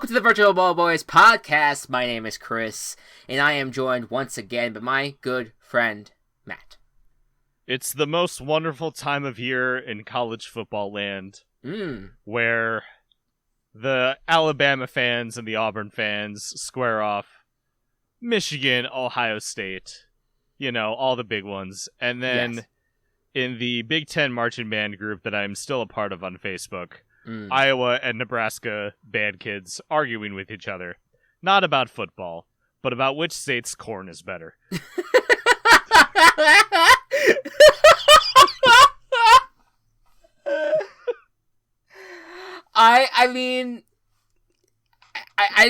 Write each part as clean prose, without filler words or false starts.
Welcome to the Virtual Ball Boys podcast. My name is Chris, and I am joined once again by my good friend, Matt. It's the most wonderful time of year in college football land, where the Alabama fans and the Auburn fans square off. Michigan, Ohio State, all the big ones. And then in the Big Ten marching band group that I'm still a part of on Facebook, Iowa and Nebraska band kids arguing with each other. Not about football, but about which state's corn is better. I'd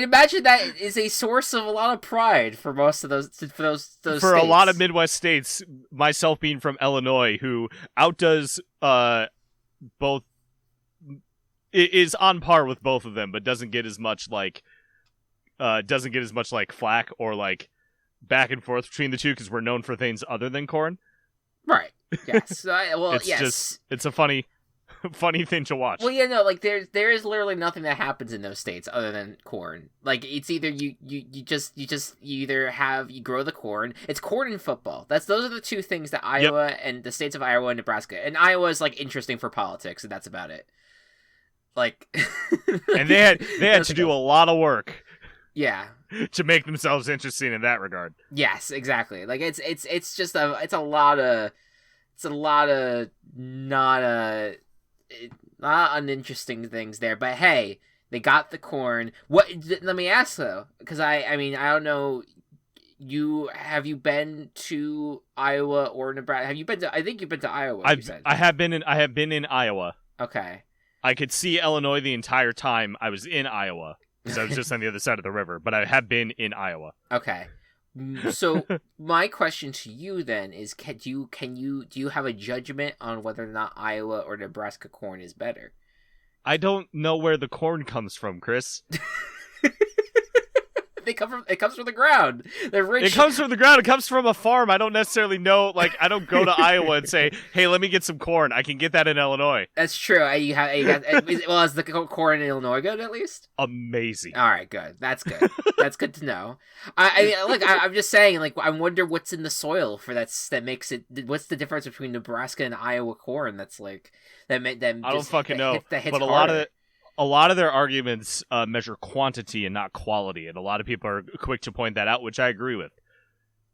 imagine that is a source of a lot of pride for most of those states. A lot of Midwest states, myself being from Illinois, who outdoes both, is on par with both of them, but doesn't get as much flack or like back and forth between the two because we're known for things other than corn. Right. Yes. It's a funny thing to watch. Well, there is literally nothing that happens in those states other than corn. Like, it's either you grow the corn. It's corn and football. Those are the two things that Iowa and the states of Iowa and Nebraska. And Iowa is like interesting for politics, and that's about it. Like, and they had to do a lot of work. Yeah. To make themselves interesting in that regard. Yes, exactly. Like it's a lot of not uninteresting things there, but hey, they got the corn. Let me ask though, because I don't know. Have you been to Iowa or Nebraska? I think you've been to Iowa. I have been in Iowa. Okay. I could see Illinois the entire time I was in Iowa because I was just on the other side of the river, but I have been in Iowa. Okay. So my question to you then is, do you have a judgment on whether or not Iowa or Nebraska corn is better? I don't know where the corn comes from, Chris. It comes from the ground. They're rich. It comes from the ground. It comes from a farm. I don't necessarily know. Like, I don't go to Iowa and say, "Hey, let me get some corn." I can get that in Illinois. That's true. Is the corn in Illinois good at least? Amazing. All right, good. That's good. That's good to know. I'm just saying. Like, I wonder what's in the soil for that makes it. What's the difference between Nebraska and Iowa corn? That's like that. I don't fucking know. But harder. A lot of their arguments measure quantity and not quality, and a lot of people are quick to point that out, which I agree with.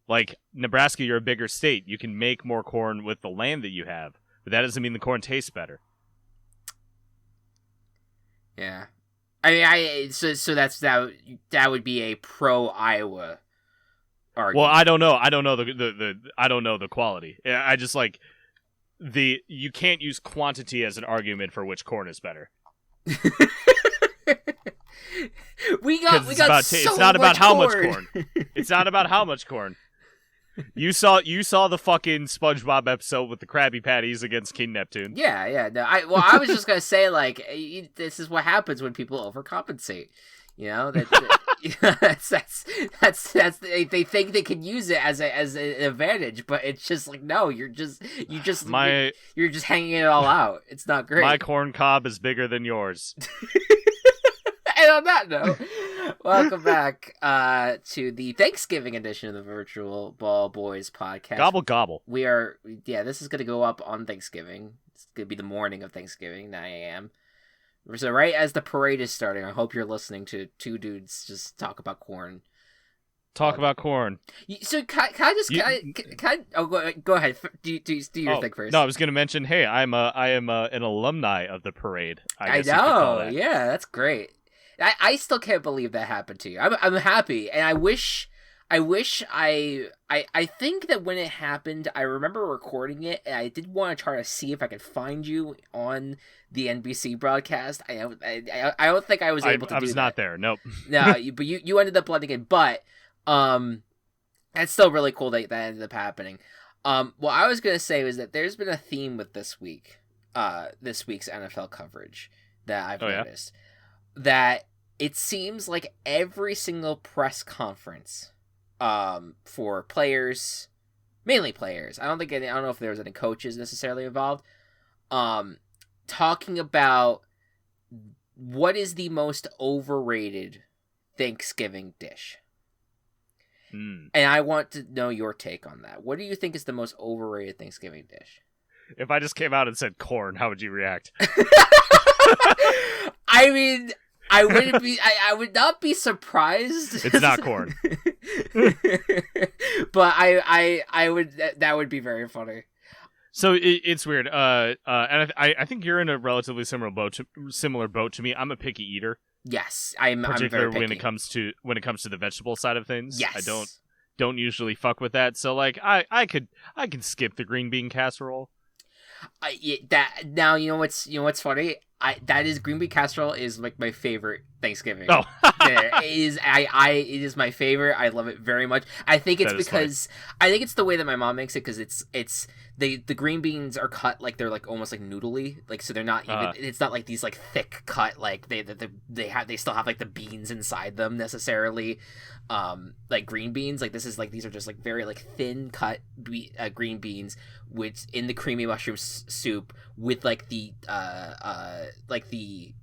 Like, Nebraska, you're a bigger state. You can make more corn with the land that you have, but that doesn't mean the corn tastes better. Yeah. So that would be a pro-Iowa argument. Well, I don't know. I don't know the quality. I just like you can't use quantity as an argument for which corn is better. It's not about how much corn. It's not about how much corn. You saw the fucking SpongeBob episode with the Krabby Patties against King Neptune. Yeah. No, I was just gonna say, like, this is what happens when people overcompensate. They think they can use it as an advantage, but it's just like, no, you're just hanging it all out. It's not great. My corn cob is bigger than yours. And on that note, welcome back to the Thanksgiving edition of the Virtual Ball Boys podcast. Gobble gobble. This is gonna go up on Thanksgiving. It's gonna be the morning of Thanksgiving, 9 a.m. So right as the parade is starting, I hope you're listening to two dudes just talk about corn. About corn. So can I go ahead. Do your thing first. No, I was going to mention, hey, I am an alumni of the parade. I know. Yeah, that's great. I still can't believe that happened to you. I'm happy, and I wish I think that when it happened, I remember recording it, and I did want to try to see if I could find you on the NBC broadcast. I don't think I was able to do that. I was not there, nope. No, but you ended up blending in, but that's still really cool that ended up happening. What I was going to say was that there's been a theme with this week's NFL coverage that I've noticed. That it seems like every single press conference for players, mainly players. I don't know if there was any coaches necessarily involved. Talking about what is the most overrated Thanksgiving dish? And I want to know your take on that. What do you think is the most overrated Thanksgiving dish? If I just came out and said corn, how would you react? I mean, I wouldn't be. I would not be surprised. It's not corn. But I would. That would be very funny. So it's weird. And I think you're in a relatively similar boat to me. I'm a picky eater. Yes, I'm particularly very picky. when it comes to the vegetable side of things. Yes. I don't usually fuck with that. So like I can skip the green bean casserole. Now you know what's funny. That is green bean casserole is like my favorite Thanksgiving. Oh, it is my favorite. I love it very much. I think it's because I think it's the way that my mom makes it because it's the green beans are cut like they're like almost like noodly, like so they're not even. It's not like these like thick cut like they still have like the beans inside them necessarily, like green beans. Like this is like these are just like very like thin cut green beans with in the creamy mushroom soup with like the like the.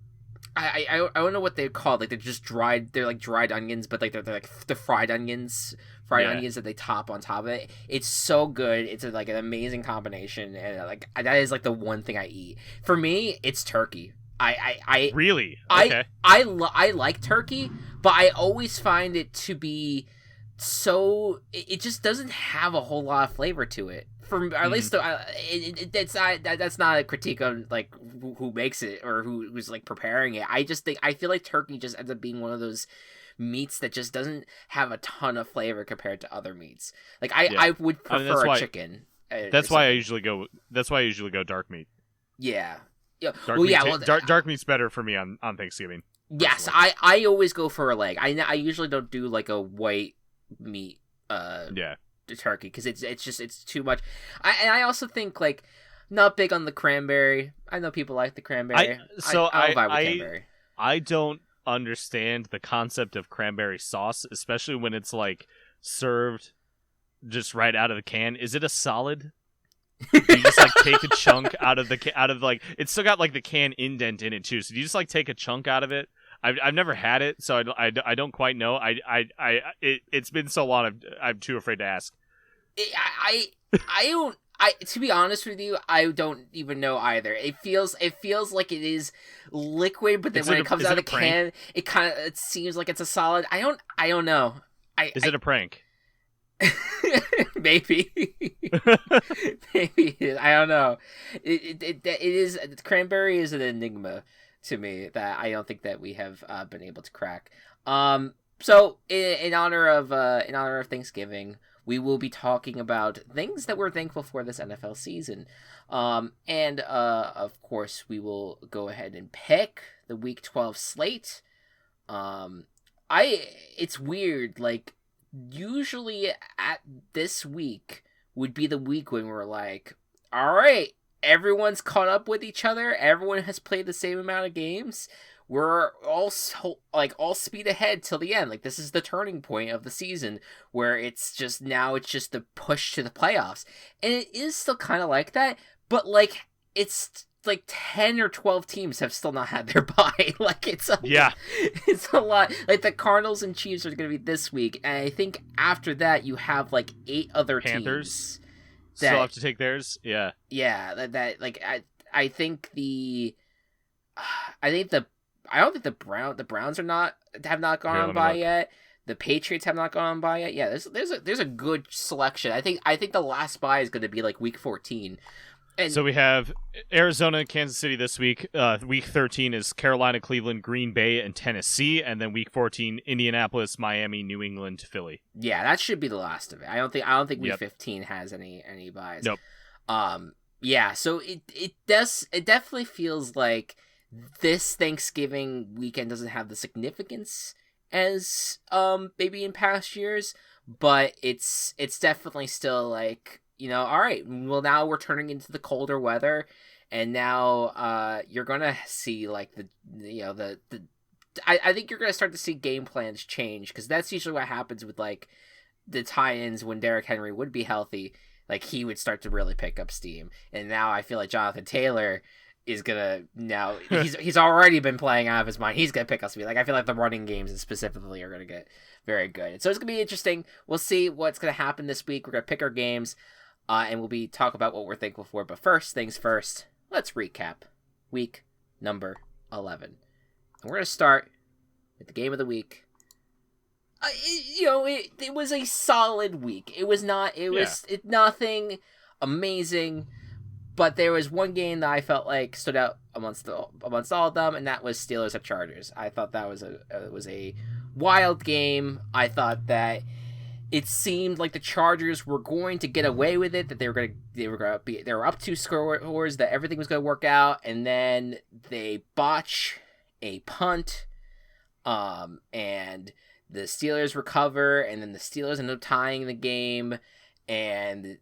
I don't know what they're called. Like they're just dried. They're like dried onions, but like they're like the fried onions that they top on top of it. It's so good. It's like an amazing combination, and like that is like the one thing I eat. For me, it's turkey. I really okay. I like turkey, but I always find it to be so. It just doesn't have a whole lot of flavor to it. For at least that's not a critique on like who makes it or who's like preparing it. I feel like turkey just ends up being one of those meats that just doesn't have a ton of flavor compared to other meats. Like I would prefer a chicken. That's why I usually go dark meat. Yeah. Dark meat's better for me on Thanksgiving. Yes, I always go for a leg. I usually don't do like a white meat. Turkey because it's too much. I also think like not big on the cranberry. I know people like the cranberry. I don't understand the concept of cranberry sauce, especially when it's like served just right out of the can. Is it a solid? Do you just like take a chunk out of like it's still got like the can indent in it too. So do you just like take a chunk out of it? I've never had it, so I don't quite know. It's been so long. I'm too afraid to ask. I don't. To be honest with you, I don't even know either. It feels like it is liquid, but then when it comes out of the can, it seems like it's a solid. I don't know. Is it a prank? Maybe. Maybe. I don't know. It is. Cranberry is an enigma to me that I don't think that we have been able to crack. So in honor of Thanksgiving, we will be talking about things that we're thankful for this NFL season. And of course we will go ahead and pick the Week 12 slate. It's weird, like usually at this week would be the week when we're like, all right, everyone's caught up with each other. Everyone has played the same amount of games. We're all speed ahead till the end. Like this is the turning point of the season where it's just the push to the playoffs. And it is still kind of like that, but like it's like 10 or 12 teams have still not had their bye. Like it's a lot. Like the Cardinals and Chiefs are going to be this week, and I think after that you have like 8 other Panthers teams still have to take theirs. Yeah. That like I think I don't think the Browns have not gone on by yet. The Patriots have not gone on by yet. Yeah, there's a good selection. I think the last bye is going to be like week 14. And so we have Arizona, Kansas City this week. Week 13 is Carolina, Cleveland, Green Bay, and Tennessee, and then week 14 Indianapolis, Miami, New England, Philly. Yeah, that should be the last of it. I don't think week 15 has any byes. Nope. Yeah, so it definitely feels like this Thanksgiving weekend doesn't have the significance as maybe in past years, but it's definitely still like, you know, all right, well now we're turning into the colder weather, and now you're gonna see like I think you're gonna start to see game plans change, because that's usually what happens with like the tie-ins when Derrick Henry would be healthy. Like he would start to really pick up steam, and now I feel like Jonathan Taylor, is gonna now he's already been playing out of his mind. He's gonna pick us to be like, I feel like the running games specifically are gonna get very good. So it's gonna be interesting. We'll see what's gonna happen this week. We're gonna pick our games, and we'll be talk about what we're thankful for. But first things first, let's recap week number 11, and we're gonna start with the game of the week. It was a solid week. It was nothing amazing. But there was one game that I felt like stood out amongst all of them, and that was Steelers at Chargers. I thought that was a wild game. I thought that it seemed like the Chargers were going to get away with it, that they were up 2 scores, that everything was going to work out, and then they botch a punt, and the Steelers recover, and then the Steelers end up tying the game, and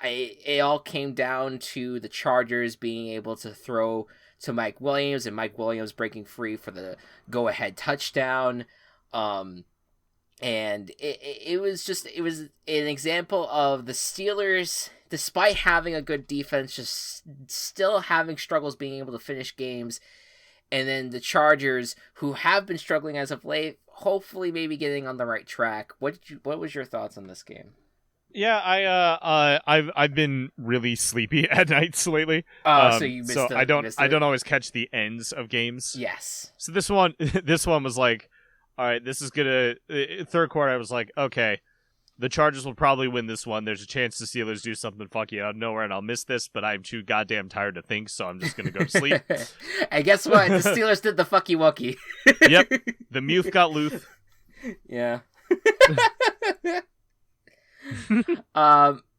it all came down to the Chargers being able to throw to Mike Williams, and Mike Williams breaking free for the go-ahead touchdown. And it was an example of the Steelers, despite having a good defense, just still having struggles being able to finish games. And then the Chargers, who have been struggling as of late, hopefully maybe getting on the right track. What was your thoughts on this game? Yeah, I've been really sleepy at nights lately. So you missed I don't always catch the ends of games. Yes. So this one was like, all right, this is gonna third quarter. I was like, okay, the Chargers will probably win this one. There's a chance the Steelers do something funky out of nowhere, and I'll miss this. But I'm too goddamn tired to think, so I'm just gonna go to sleep. And guess what? The Steelers did the fucky wucky. Yep, the Muth got Luth. Yeah.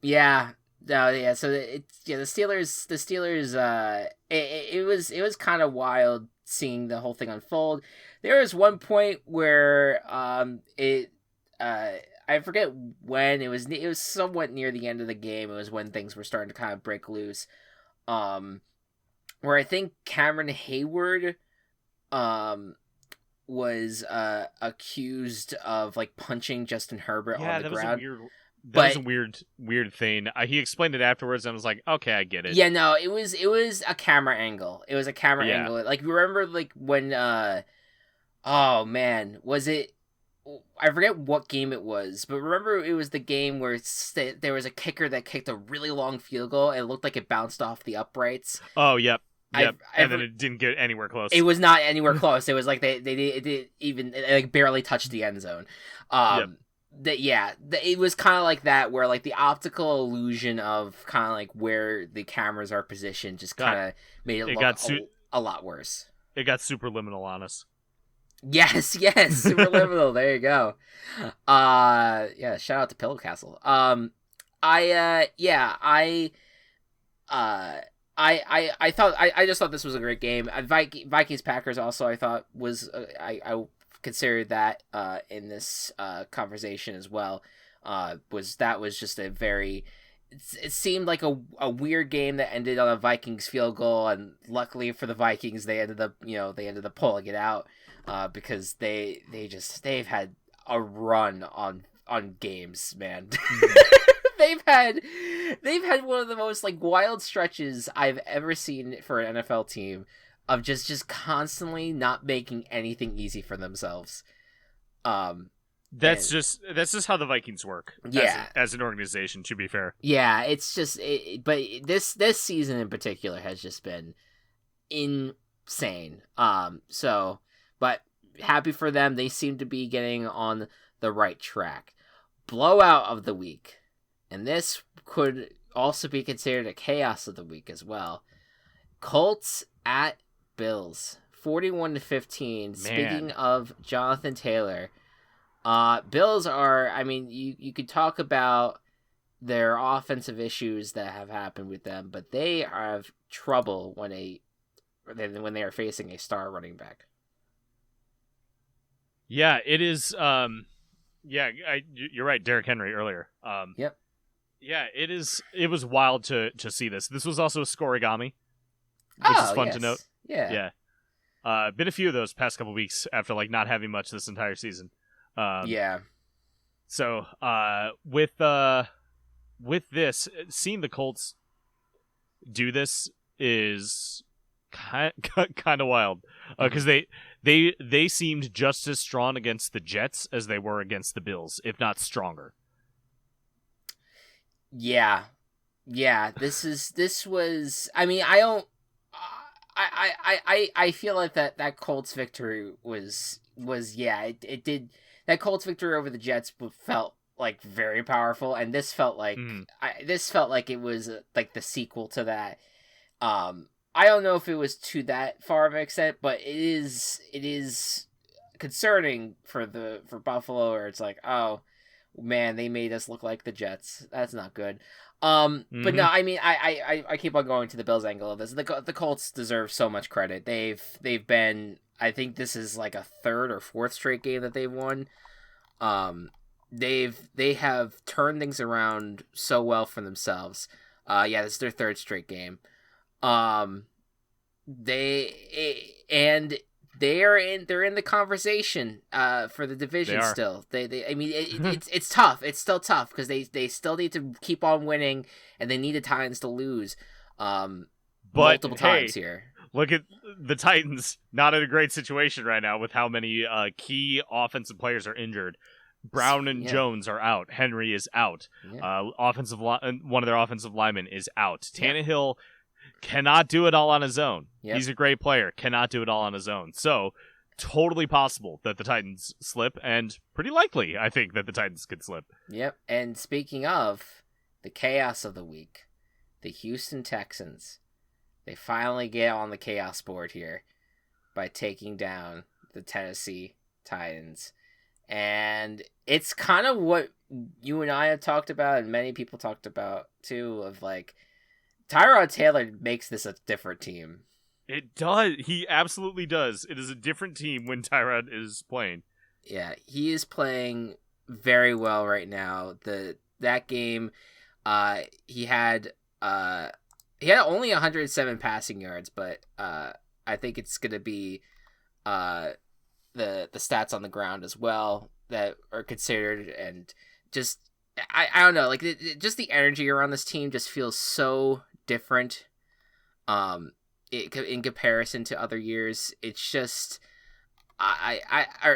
Yeah. No, yeah. So the Steelers. It was kind of wild seeing the whole thing unfold. There was one point where I forget when it was somewhat near the end of the game. It was when things were starting to kind of break loose. Where I think Cameron Hayward was accused of like punching Justin Herbert on the ground. That was a weird thing. He explained it afterwards, and I was like, okay, I get it. Yeah, no, it was a camera angle. It was a camera angle. Like, remember, like, when, oh, man, was it, I forget what game it was, but remember it was the game where there was a kicker that kicked a really long field goal, and it looked like it bounced off the uprights? Oh, yep. Yep, and then it didn't get anywhere close. It was not anywhere close. It was like it didn't even, it like barely touched the end zone. It was kind of like that, where like the optical illusion of kind of like where the cameras are positioned just kind of made it look a lot worse. It got super liminal on us. Yes, super liminal. There you go. Yeah, shout out to Pillow Castle. I just thought this was a great game. Vikings Packers also I thought was I consider that in this conversation as well. Was just a very, it seemed like a weird game that ended on a Vikings field goal, and luckily for the Vikings they ended up pulling it out because they've had a run on games, man. They've had one of the most like wild stretches I've ever seen for an NFL team, of just constantly not making anything easy for themselves. That's just how the Vikings work. Yeah, as an organization, to be fair. Yeah, it's just but this season in particular has just been insane. But happy for them. They seem to be getting on the right track. Blowout of the week, and this could also be considered a chaos of the week as well. Colts at Bills, 41-15. Speaking of Jonathan Taylor, Bills are, I mean, you could talk about their offensive issues that have happened with them, but they have trouble when they are facing a star running back. Yeah, it is. You're right, Derrick Henry earlier. Yep. Yeah, it was wild to see this. This was also a scorigami, which is fun to note. Yeah. Been a few of those past couple weeks after like not having much this entire season. So with this, seeing the Colts do this is kind of wild because they seemed just as strong against the Jets as they were against the Bills, if not stronger. Yeah. This was. I mean, I don't. I feel like that Colts victory was it did. That Colts victory over the Jets felt like very powerful, and this felt like it was like the sequel to that. I don't know if it was to that far of an extent, but it is concerning for Buffalo, where it's like, oh man, they made us look like the Jets. That's not good. But no, I mean, I keep on going to the Bills angle of this. The Colts deserve so much credit. They've been, I think this is like a third or fourth straight game that they've won. They have turned things around so well for themselves. This is their third straight game. They're in the conversation for the division still. I mean, it's tough. It's still tough because they still need to keep on winning, and they need the Titans to lose multiple times here. Look at the Titans, not in a great situation right now with how many key offensive players are injured. Brown and Jones are out. Henry is out. Yeah. One of their offensive linemen is out. Tannehill cannot do it all on his own. Yep. He's a great player. Cannot do it all on his own. So, totally possible that the Titans slip, and pretty likely, I think, that the Titans could slip. Yep. And speaking of the chaos of the week, the Houston Texans, they finally get on the chaos board here by taking down the Tennessee Titans. And it's kind of what you and I have talked about, and many people talked about, too, of like, Tyrod Taylor makes this a different team. It does. He absolutely does. It is a different team when Tyrod is playing. Yeah, he is playing very well right now. That game, he had only 107 passing yards, but I think it's gonna be the stats on the ground as well that are considered, and just I don't know, like just the energy around this team just feels so different in comparison to other years. It's just or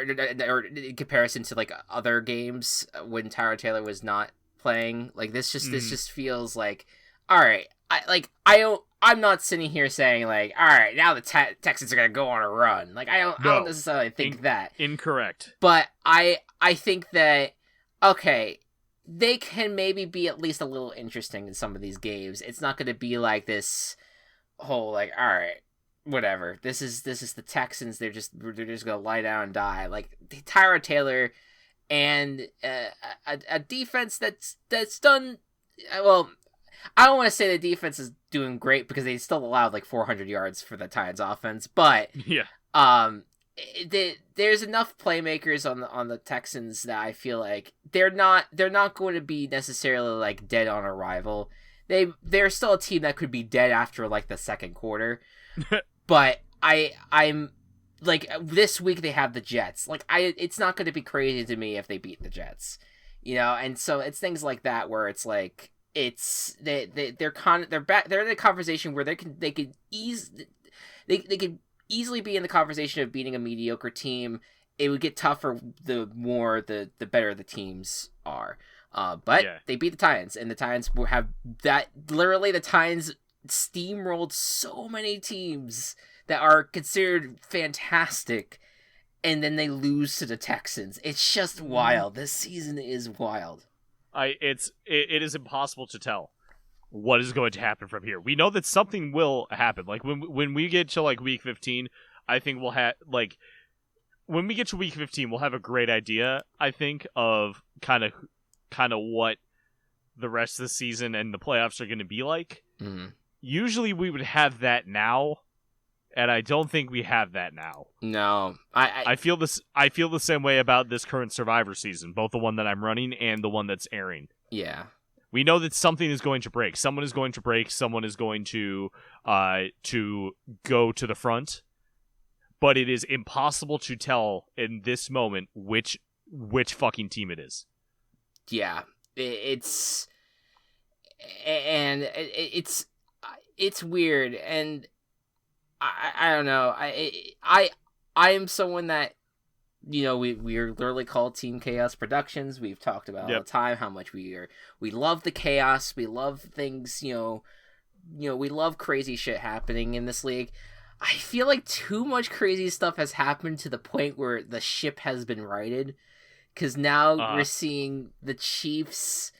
in comparison to like other games when Tyrod Taylor was not playing. Like this just feels like, all right, I'm not sitting here saying like, all right, now the Texans are gonna go on a run. Like I don't necessarily think that. Incorrect. But I think that, okay, they can maybe be at least a little interesting in some of these games. It's not going to be like this whole like, all right, whatever. This is the Texans. They're just going to lie down and die. Like Tyrod Taylor and a defense that's done well. I don't want to say the defense is doing great because they still allowed like 400 yards for the Titans offense, but there's enough playmakers on the Texans that I feel like they're not going to be necessarily like dead on arrival. They're still a team that could be dead after like the second quarter. But I'm like, this week they have the Jets. Like it's not going to be crazy to me if they beat the Jets, and so it's things like that where it's like they're in a conversation where they could easily be in the conversation of beating a mediocre team. It would get tougher the more the better the teams are. But they beat the Titans, and the Titans have that. Literally, the Titans steamrolled so many teams that are considered fantastic, and then they lose to the Texans. It's just wild. This season is wild. It is impossible to tell what is going to happen from here. We know that something will happen. Like when we get to like week 15, I think we'll have like when we get to week 15, we'll have a great idea, I think, of kind of what the rest of the season and the playoffs are going to be like. Mm-hmm. Usually we would have that now, and I don't think we have that now. No. I feel the same way about this current Survivor season, both the one that I'm running and the one that's airing. Yeah. We know that something is going to break. Someone is going to break. Someone is going to go to the front. But it is impossible to tell in this moment which fucking team it is. Yeah, it's weird, and I don't know. I am someone that, we're literally called Team Chaos Productions. We've talked about all the time how much we love the chaos. We love things, we love crazy shit happening in this league. I feel like too much crazy stuff has happened to the point where the ship has been righted. Because now we're seeing the Chiefs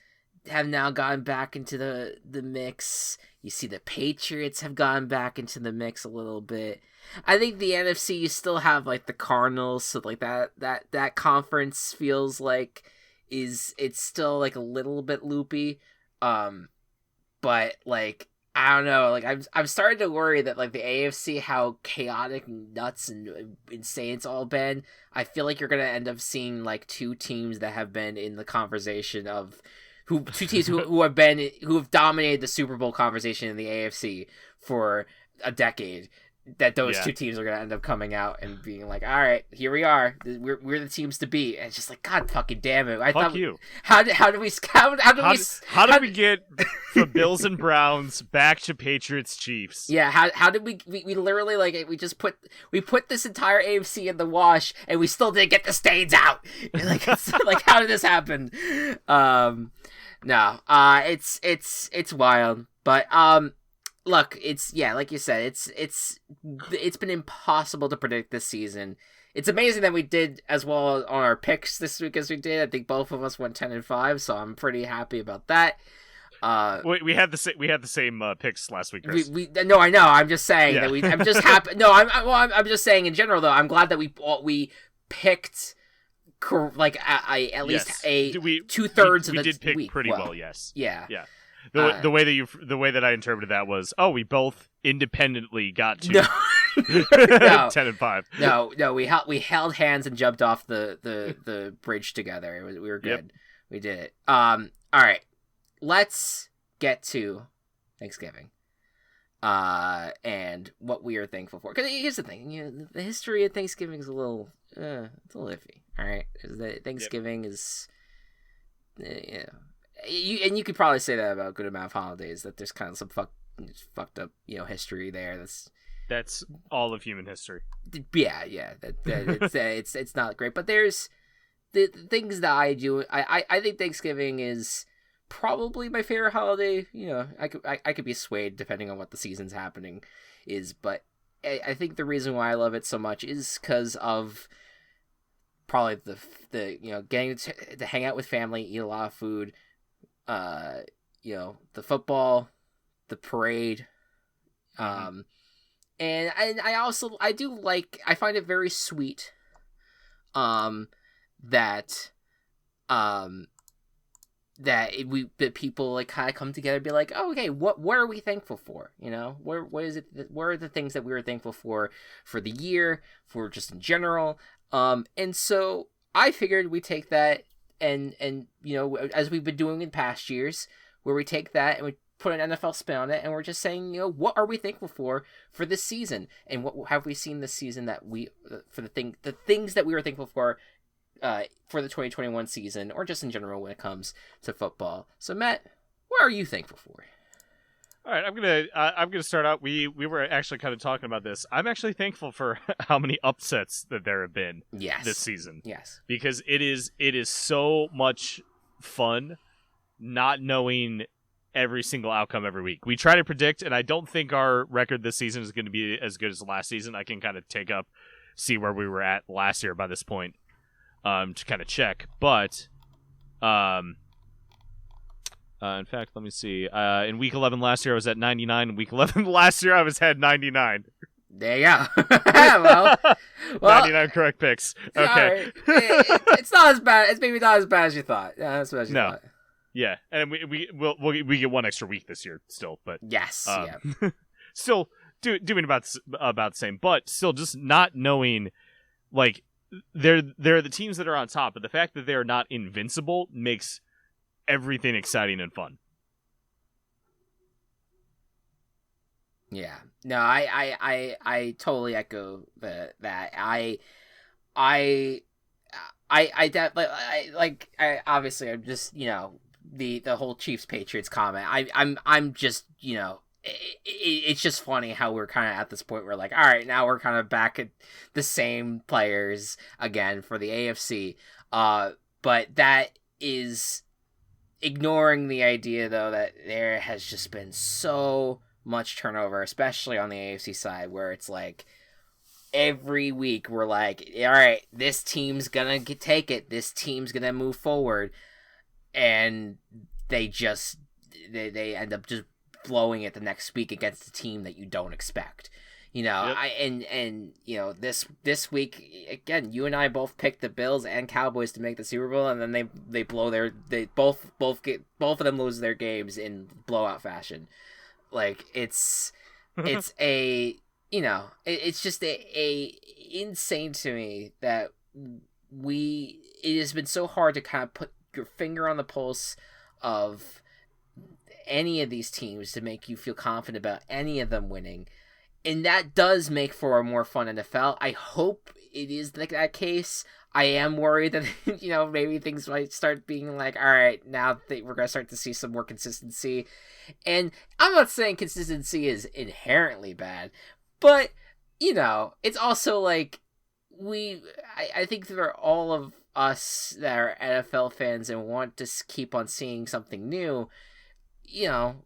have now gotten back into the mix. You see the Patriots have gotten back into the mix a little bit. I think the NFC, you still have like the Cardinals, so like that conference feels like it's still like a little bit loopy. But like I don't know, like I'm starting to worry that like the AFC, how chaotic and nuts and insane it's all been. I feel like you're gonna end up seeing like two teams that have been in the conversation of who have dominated the Super Bowl conversation in the AFC for a decade. That those two teams are going to end up coming out and being like, all right, here we are. We're the teams to beat. And it's just like, God fucking damn it. Fuck you. How did we get from Bills and Browns back to Patriots Chiefs? Yeah. How did we literally like we put this entire AFC in the wash and we still didn't get the stains out. Like, it's like, how did this happen? No, it's wild, but, look, it's like you said, it's been impossible to predict this season. It's amazing that we did as well on our picks this week as we did. I think both of us went 10-5, so I'm pretty happy about that. We had the same picks last week, Chris. No, I know. I'm just saying that I'm just happy. No, I'm just saying in general though. I'm glad that we picked like at least 2/3 of the we did pick week pretty well. Yes. Yeah. The way that I interpreted that was, we both independently got to 10-5. No, we held hands and jumped off the bridge together. We were good. Yep. We did it. All right, let's get to Thanksgiving. And what we are thankful for. Because here's the thing, the history of Thanksgiving is a little iffy. All right, Thanksgiving is, You could probably say that about a good amount of holidays, that there's kind of some fucked up, history there. That's all of human history. Yeah, it's not great, but there's the things that I do. I think Thanksgiving is probably my favorite holiday. I could be swayed depending on what the season's happening is, but I think the reason why I love it so much is because of probably the getting to hang out with family, eat a lot of food. The football, the parade, and I do like, I find it very sweet, that people like kind of come together and be like, oh, okay, what are we thankful for? What is it? What are the things that we were thankful for the year, for just in general? And so I figured we take that and as we've been doing in past years, where we take that and we put an NFL spin on it, and we're just saying, what are we thankful for this season, and what have we seen this season that the things that we were thankful for the 2021 season, or just in general when it comes to football. So Matt, what are you thankful for? All right, I'm gonna start out. We were actually kind of talking about this. I'm actually thankful for how many upsets that there have been this season. Yes, because it is so much fun not knowing every single outcome every week. We try to predict, and I don't think our record this season is going to be as good as last season. I can kind of see where we were at last year by this point, to kind of check. But, in fact, let me see. In week 11 last year, I was at 99. In week 11 last year, I had 99. There you go. well, 99 correct picks. Okay. It's not as bad. It's maybe not as bad as you thought. Yeah, that's what you thought. Yeah, and we get one extra week this year still, but yes, still doing about the same, but still just not knowing, like, they're the teams that are on top, but the fact that they are not invincible makes everything exciting and fun. Yeah, no, I totally echo that. I obviously I'm just the whole Chiefs Patriots comment. I'm just it's just funny how we're kind of at this point where like, all right, now we're kind of back at the same players again for the AFC. But that is ignoring the idea, though, that there has just been so much turnover, especially on the AFC side, where it's like every week we're like, all right, this team's gonna take it, this team's gonna move forward, and they end up just blowing it the next week against the team that you don't expect. You know, yep. And you know, this week again, you and I both picked the Bills and Cowboys to make the Super Bowl, and then they blow both of them lose their games in blowout fashion. Like it's a, you know, it's just a insane to me that it has been so hard to kind of put your finger on the pulse of any of these teams to make you feel confident about any of them winning. And that does make for a more fun NFL. I hope it is like that case. I am worried that, you know, maybe things might start being like, all right, now we're going to start to see some more consistency. And I'm not saying consistency is inherently bad, but, you know, it's also like I think for all of us that are NFL fans and want to keep on seeing something new, you know,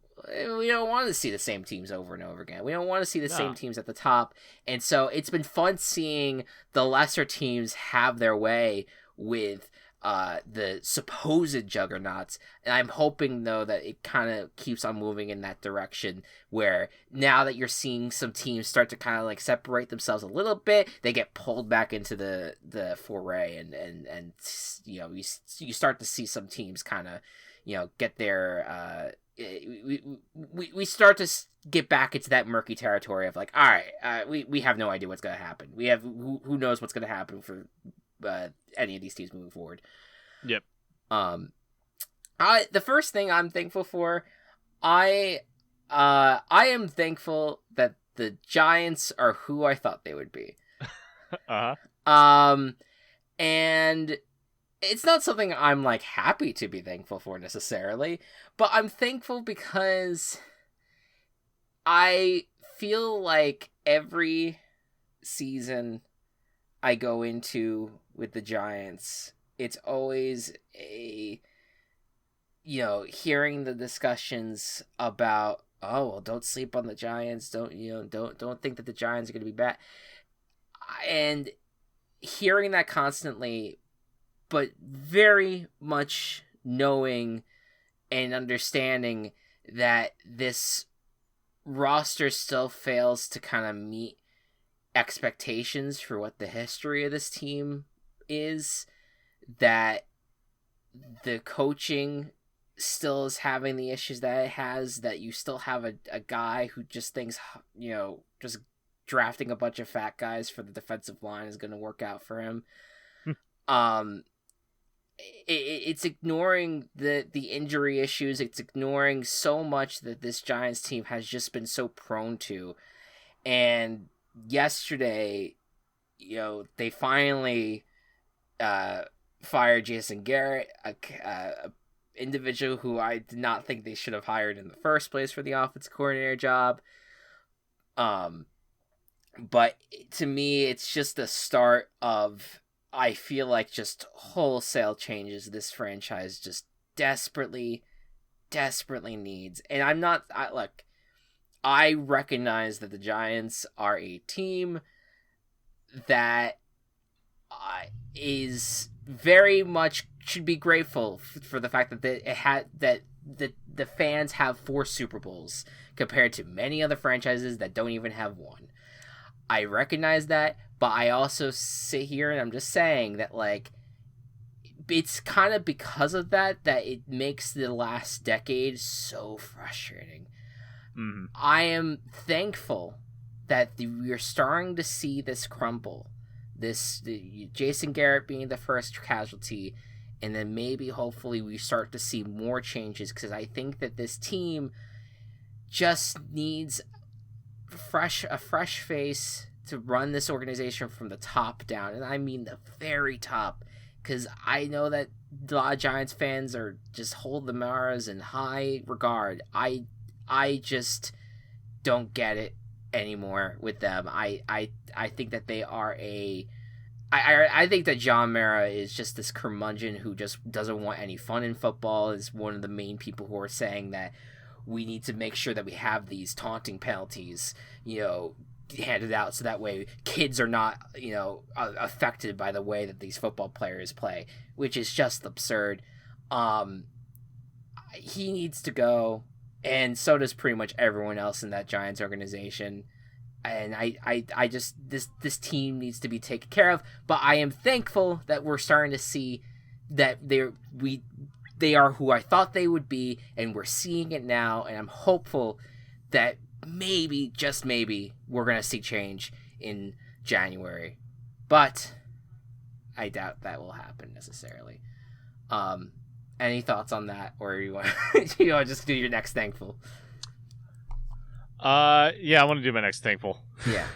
we don't want to see the same teams over and over again. We don't want to see the same teams at the top. And so it's been fun seeing the lesser teams have their way with the supposed juggernauts. And I'm hoping, though, that it kind of keeps on moving in that direction where now that you're seeing some teams start to kind of like separate themselves a little bit, they get pulled back into the foray and you know, you start to see some teams kind of, you know, get their we start to get back into that murky territory of like, all right, we have no idea what's going to happen. We have who knows what's going to happen for any of these teams moving forward. Yep. The first thing I'm thankful for, I am thankful that the Giants are who I thought they would be. And it's not something I'm like happy to be thankful for necessarily, but I'm thankful because I feel like every season I go into with the Giants, it's always a, you know, hearing the discussions about, oh, well, don't sleep on the Giants. Don't think that the Giants are going to be bad. And hearing that constantly, but very much knowing and understanding that this roster still fails to kind of meet expectations for what the history of this team is, that the coaching still is having the issues that it has, that you still have a guy who just thinks, you know, just drafting a bunch of fat guys for the defensive line is going to work out for him. It's ignoring the injury issues. It's ignoring so much that this Giants team has just been so prone to. And yesterday, you know, they finally fired Jason Garrett, a individual who I did not think they should have hired in the first place for the offense coordinator job. But to me, it's just the start of, I feel like, just wholesale changes this franchise just desperately needs. And I recognize that the Giants are a team that is very much should be grateful for the fact that the fans have 4 Super Bowls compared to many other franchises that don't even have one. I recognize that, but I also sit here and I'm just saying that, like, it's kind of because of that it makes the last decade so frustrating. Mm-hmm. I am thankful that we're starting to see this crumble. Jason Garrett being the first casualty, and then maybe hopefully we start to see more changes, because I think that this team just needs a fresh face to run this organization from the top down, and I mean the very top, because I know that a lot of Giants fans are just hold the Maras in high regard. I just don't get it anymore with them. I think that they are I think that John Mara is just this curmudgeon who just doesn't want any fun in football, is one of the main people who are saying that we need to make sure that we have these taunting penalties, handed out so that way kids are not, affected by the way that these football players play, which is just absurd. He needs to go, and so does pretty much everyone else in that Giants organization. And I just this team needs to be taken care of. But I am thankful that we're starting to see that they are who I thought they would be, and we're seeing it now. And I'm hopeful that maybe, just maybe, we're gonna see change in January. But I doubt that will happen necessarily. Any thoughts on that, or you want to just do your next thankful? Yeah, I want to do my next thankful. Yeah.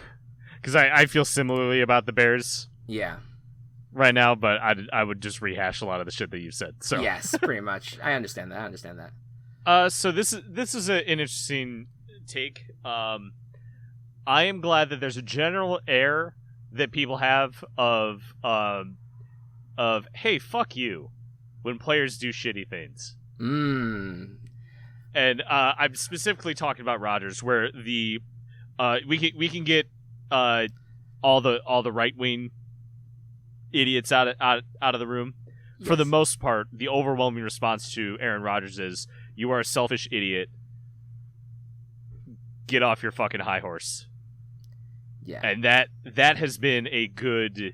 Because I feel similarly about the Bears. Yeah. Right now, but I would just rehash a lot of the shit that you said. So yes, pretty much. I understand that. So this is an interesting take. I am glad that there's a general air that people have of hey, fuck you, when players do shitty things. And I'm specifically talking about Rodgers, where we can get all the right wing idiots out of the room. Yes. For the most part, the overwhelming response to Aaron Rodgers is, "You are a selfish idiot. Get off your fucking high horse." Yeah, and that has been a good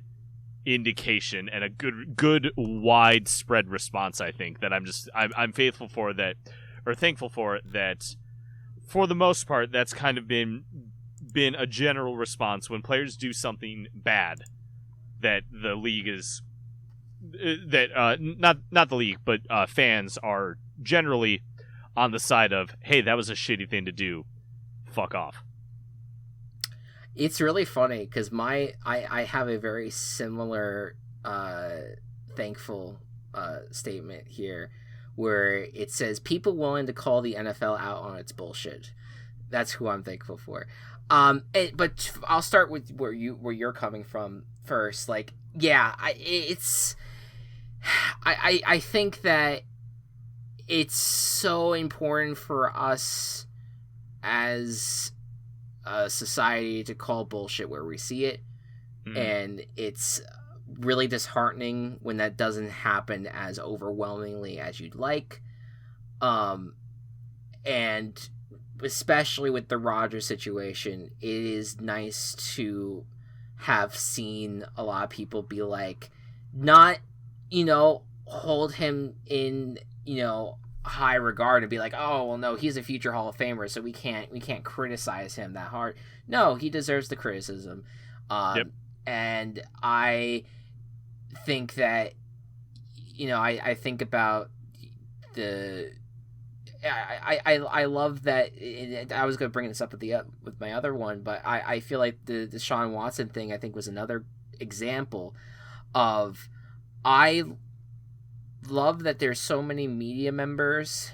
indication and a good widespread response. I think that I'm faithful for that. Or thankful for it, that for the most part that's kind of been a general response when players do something bad, that the league is not the league, but fans are generally on the side of, hey, that was a shitty thing to do, fuck off. It's really funny because I have a very similar thankful statement here, where it says people willing to call the NFL out on its bullshit. That's who I'm thankful for. But I'll start with where you're coming from first. Like, yeah, I think that it's so important for us as a society to call bullshit where we see it, and it's really disheartening when that doesn't happen as overwhelmingly as you'd like. And especially with the Rodgers situation, it is nice to have seen a lot of people be like, not, hold him in, high regard and be like, oh, well, no, he's a future Hall of Famer, so we can't criticize him that hard. No, he deserves the criticism. Yep. And I think that, I think about I love that. I was going to bring this up with my other one, but I feel like the Deshaun Watson thing, I think, was another example of, I love that there's so many media members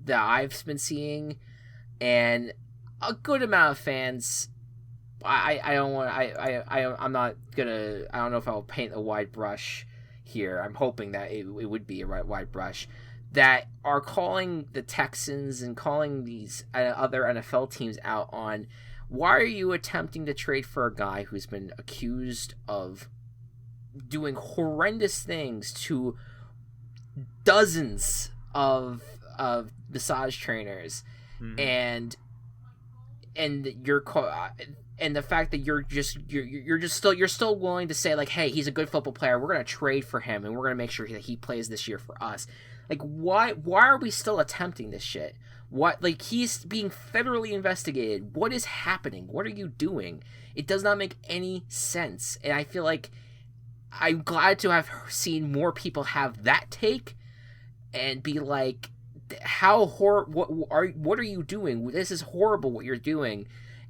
that I've been seeing, and a good amount of fans. I don't know if I'll paint a wide brush here. I'm hoping that it would be a wide brush, that are calling the Texans and calling these other NFL teams out on, why are you attempting to trade for a guy who's been accused of doing horrendous things to dozens of massage trainers, and the fact that you're still willing to say, like, hey, he's a good football player, we're going to trade for him and we're going to make sure that he plays this year for us. Like, why are we still attempting this shit? What, like, he's being federally investigated. What is happening? What are you doing? It does not make any sense. And I feel like I'm glad to have seen more people have that take and be like, what are you doing? This is horrible what you're doing.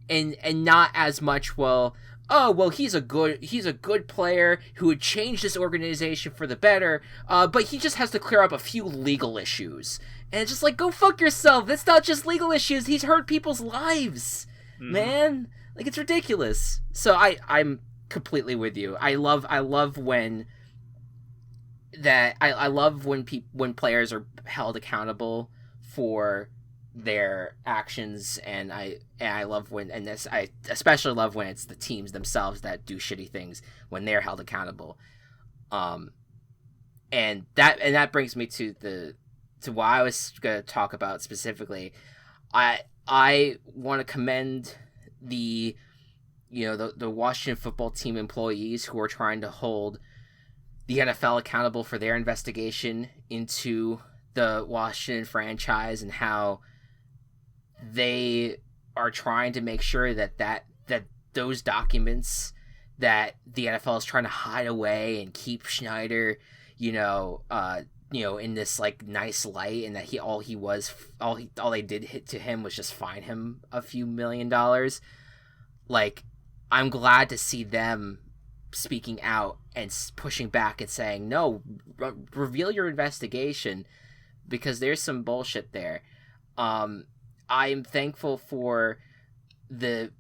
And not as much, well, oh, well, he's a good player who would change this organization for the better, but he just has to clear up a few legal issues. And it's just like, go fuck yourself. It's not just legal issues. He's hurt people's lives, man. Like, it's ridiculous. So I'm completely with you. I love when when players are held accountable for their actions, and I love when, and this, I especially love when it's the teams themselves that do shitty things when they're held accountable. And that brings me to what I was going to talk about specifically. I want to commend the Washington football team employees who are trying to hold the NFL accountable for their investigation into the Washington franchise, and how they are trying to make sure that those documents that the NFL is trying to hide away and keep Schneider, in this like nice light, and that all they did to him was just fine him a few $1 million. Like, I'm glad to see them speaking out and pushing back and saying, no, reveal your investigation, because there's some bullshit there. I'm thankful for the,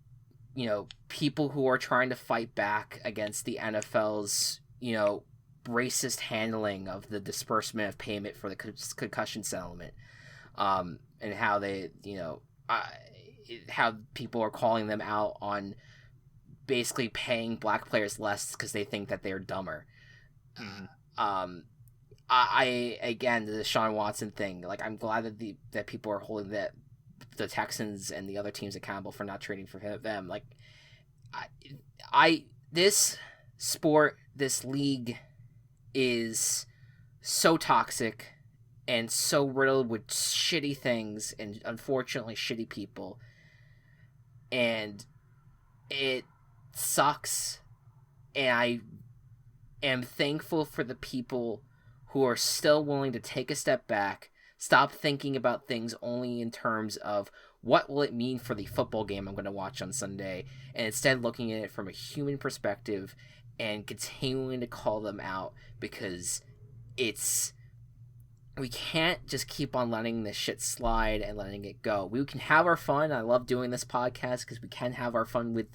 people who are trying to fight back against the NFL's, racist handling of the disbursement of payment for the concussion settlement, and how they, how people are calling them out on basically paying black players less because they think that they're dumber. Again, the Deshaun Watson thing, like, I'm glad that people are holding the Texans and the other teams accountable for not trading for them. Like, this sport, this league is so toxic and so riddled with shitty things and unfortunately shitty people, and it sucks. And I am thankful for the people who are still willing to take a step back, stop thinking about things only in terms of what will it mean for the football game I'm going to watch on Sunday, and instead looking at it from a human perspective and continuing to call them out, because we can't just keep on letting this shit slide and letting it go. We can have our fun. I love doing this podcast because we can have our fun with,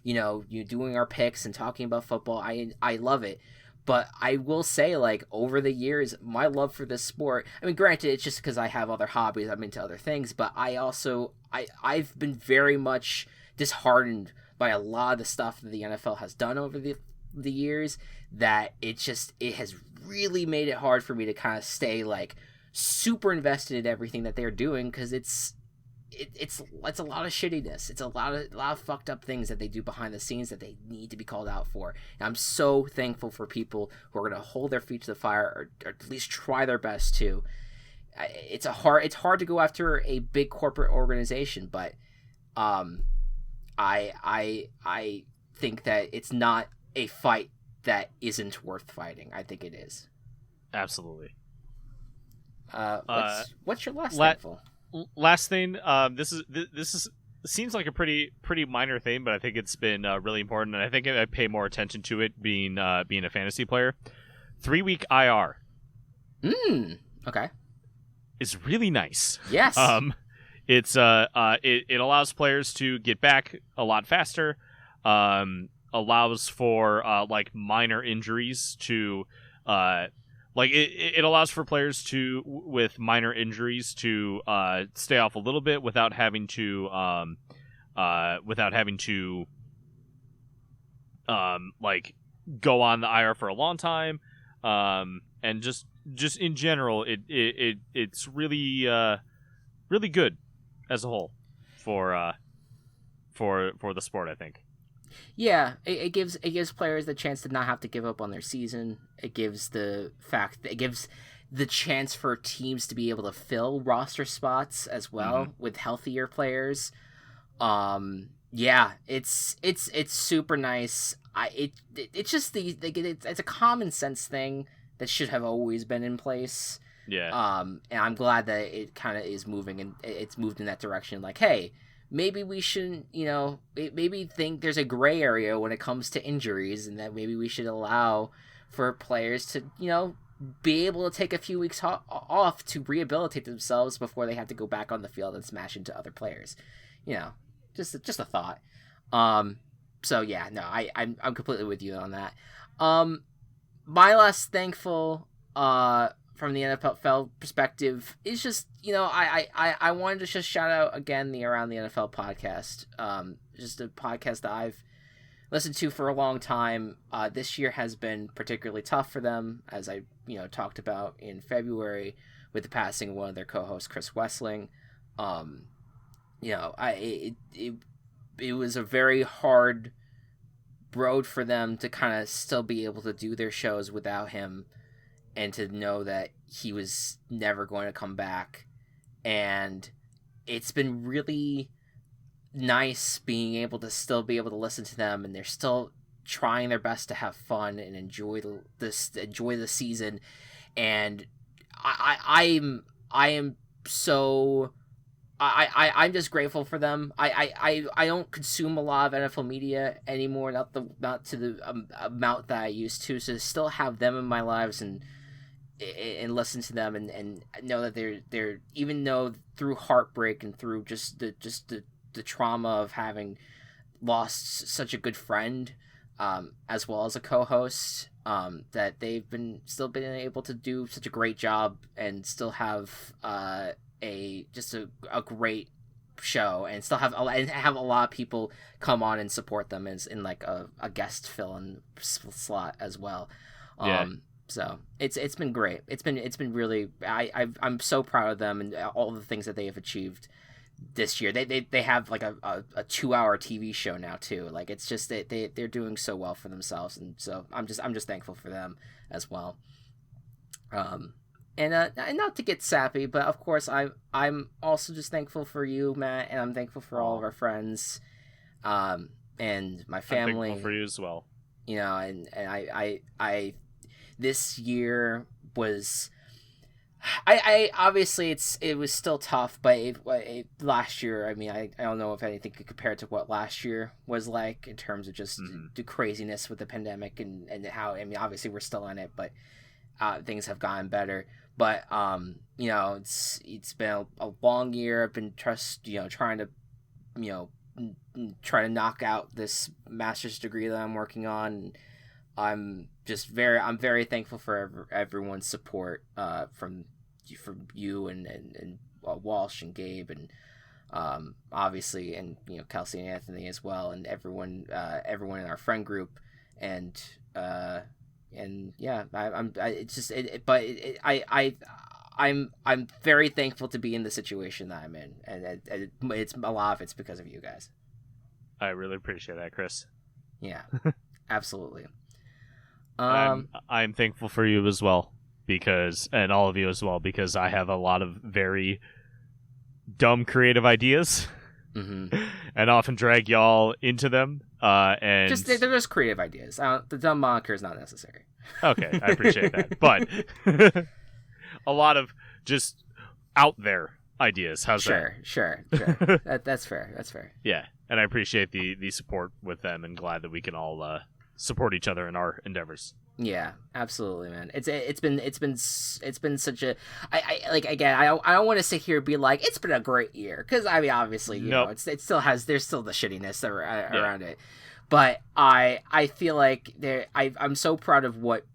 you doing our picks and talking about football. I love it. But I will say, like, over the years, my love for this sport, I mean, granted, it's just because I have other hobbies, I'm into other things, but I've been very much disheartened by a lot of the stuff that the NFL has done over the years, that it has really made it hard for me to kind of stay, like, super invested in everything that they're doing, because it's a lot of shittiness. It's a lot of fucked up things that they do behind the scenes that they need to be called out for. And I'm so thankful for people who are going to hold their feet to the fire, or at least try their best to. It's hard to go after a big corporate organization, but I think that it's not a fight that isn't worth fighting. I think it is. Absolutely. What's your last thankful? Last thing, this seems like a pretty minor thing, but I think it's been really important, and I think I pay more attention to it being a fantasy player. 3-week IR. Okay. Is really nice. Yes. It allows players to get back a lot faster. Allows for like minor injuries to it allows for players with minor injuries to stay off a little bit without having to go on the IR for a long time, and just in general, it's really really good as a whole for the sport, I think. Yeah, it gives players the chance to not have to give up on their season. It gives the chance for teams to be able to fill roster spots as well with healthier players. Yeah, it's super nice. It's just it's a common sense thing that should have always been in place. Yeah. And I'm glad that it kind of is moving, and it's moved in that direction. Like, hey, maybe we shouldn't, maybe think there's a gray area when it comes to injuries, and that maybe we should allow for players to, be able to take a few weeks off to rehabilitate themselves before they have to go back on the field and smash into other players. Just a thought. So yeah, no, I'm completely with you on that. My last thankful from the NFL perspective is just, I wanted to just shout out again the Around the NFL podcast. Just a podcast that I've listened to for a long time. This year has been particularly tough for them, as I talked about in February with the passing of one of their co-hosts, Chris Wessling. It was a very hard road for them to kind of still be able to do their shows without him, and to know that he was never going to come back. And it's been really nice being able to still be able to listen to them, and they're still trying their best to have fun and enjoy the season. And I'm just grateful for them. I don't consume a lot of NFL media anymore, not to the amount that I used to. So to still have them in my lives and listen to them and know that they're even though through heartbreak and through just the trauma of having lost such a good friend, as well as a co-host, that they've still been able to do such a great job and still have a great show, and still have a lot of people come on and support them as in like a guest fill-in slot as well. So it's been great. It's been really, I'm so proud of them and all the things that they have achieved this year. They have like a 2-hour TV show now too. Like, it's just they're doing so well for themselves, and so I'm just thankful for them as well. And not to get sappy, but of course I'm also just thankful for you, Matt, and I'm thankful for all of our friends, and my family. I'm thankful for you as well. And I this year was, I obviously it was still tough, but last year, I mean, I don't know if anything could compare to what last year was like in terms of just the craziness with the pandemic and how, I mean, obviously we're still in it, but things have gotten better. But it's been a long year. I've been trying to knock out this master's degree that I'm working on. And I'm very thankful for everyone's support, from you and Walsh and Gabe and obviously, and Kelsey and Anthony as well, and everyone in our friend group, and yeah, I'm very thankful to be in the situation that I'm in, and it's a lot of it's because of you guys. I really appreciate that, Chris. Yeah, absolutely. I'm thankful for you as well, and all of you as well, because I have a lot of very dumb creative ideas, and often drag y'all into them. And they're just creative ideas. The dumb moniker is not necessary. Okay, I appreciate that, but a lot of just out there ideas. How's that? Sure. That's fair. That's fair. Yeah, and I appreciate the support with them, and glad that we can all support each other in our endeavors. Yeah, absolutely, man. It's been such a, I don't want to sit here and be like it's been a great year, because I mean, obviously there's still the shittiness around it, but I feel like I'm so proud of what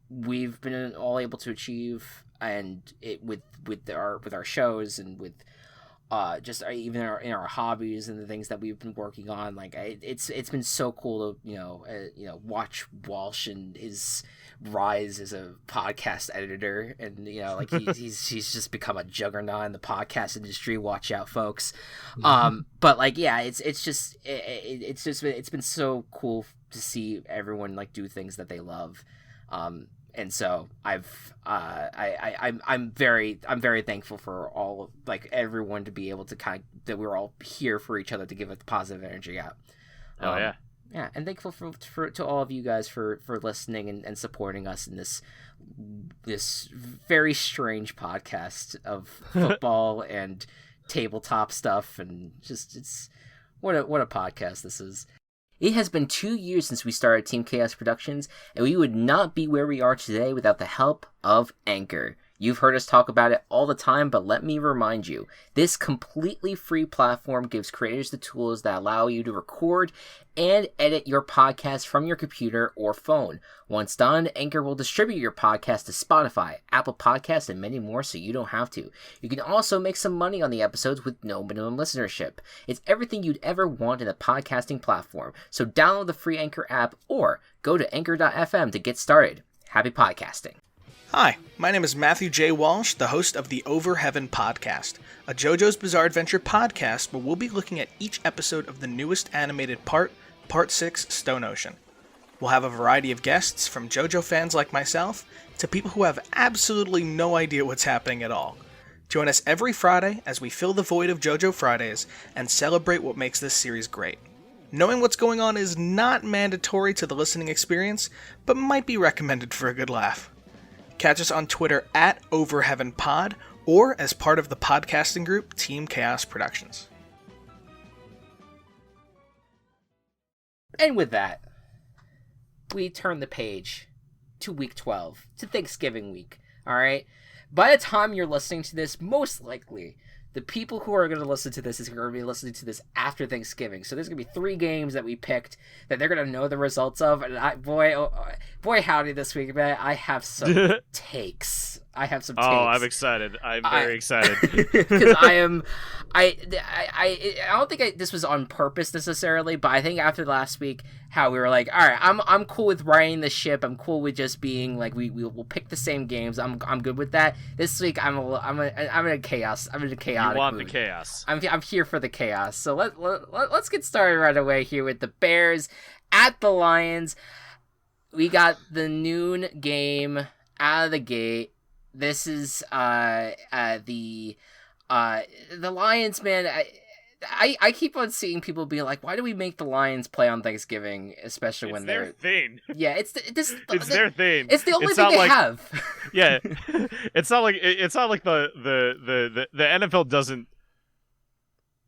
we've been all able to achieve, and it with our shows, and with just even in our hobbies and the things that we've been working on. Like, it's been so cool to watch Walsh and his rise as a podcast editor, and like he's just become a juggernaut in the podcast industry. Watch out, folks. But like, yeah, it's been so cool to see everyone like do things that they love. And so I'm very thankful for all of, like, everyone to be able to that we're all here for each other to give a positive energy out. Yeah, and thankful to all of you guys for listening and supporting us in this very strange podcast of football and tabletop stuff, and just it's what a podcast this is. It has been 2 years since we started Team Chaos Productions, and we would not be where we are today without the help of Anchor. You've heard us talk about it all the time, but let me remind you, this completely free platform gives creators the tools that allow you to record and edit your podcast from your computer or phone. Once done, Anchor will distribute your podcast to Spotify, Apple Podcasts, and many more so you don't have to. You can also make some money on the episodes with no minimum listenership. It's everything you'd ever want in a podcasting platform, so download the free Anchor app or go to anchor.fm to get started. Happy podcasting. Hi, my name is Matthew J. Walsh, the host of the Over Heaven podcast, a JoJo's Bizarre Adventure podcast where we'll be looking at each episode of the newest animated Part 6, Stone Ocean. We'll have a variety of guests, from JoJo fans like myself to people who have absolutely no idea what's happening at all. Join us every Friday as we fill the void of JoJo Fridays and celebrate what makes this series great. Knowing what's going on is not mandatory to the listening experience, but might be recommended for a good laugh. Catch us on Twitter at OverHeavenPod or as part of the podcasting group Team Chaos Productions. And with that, we turn the page to week 12, to Thanksgiving week, alright? By the time you're listening to this, most likely, the people who are going to listen to this is going to be listening to this after Thanksgiving. So there's going to be 3 games that we picked that they're going to know the results of. And boy howdy this week, man. I have some takes. Oh, I'm excited. I'm very excited. Because I don't think this was on purpose necessarily, but I think after last week, how we were like, all right, I'm cool with riding the ship. I'm cool with just being like, we'll pick the same games. I'm good with that. This week, I'm in a chaos. I'm in a chaotic You want mood. the chaos. I'm here for the chaos. So let's get started right away here with the Bears at the Lions. We got the noon game out of the gate. This is the Lions, man. I keep on seeing people being like, why do we make the Lions play on Thanksgiving, especially when they're their thing? Yeah, it's their thing. It's the only thing they have. Yeah, it's not like the NFL doesn't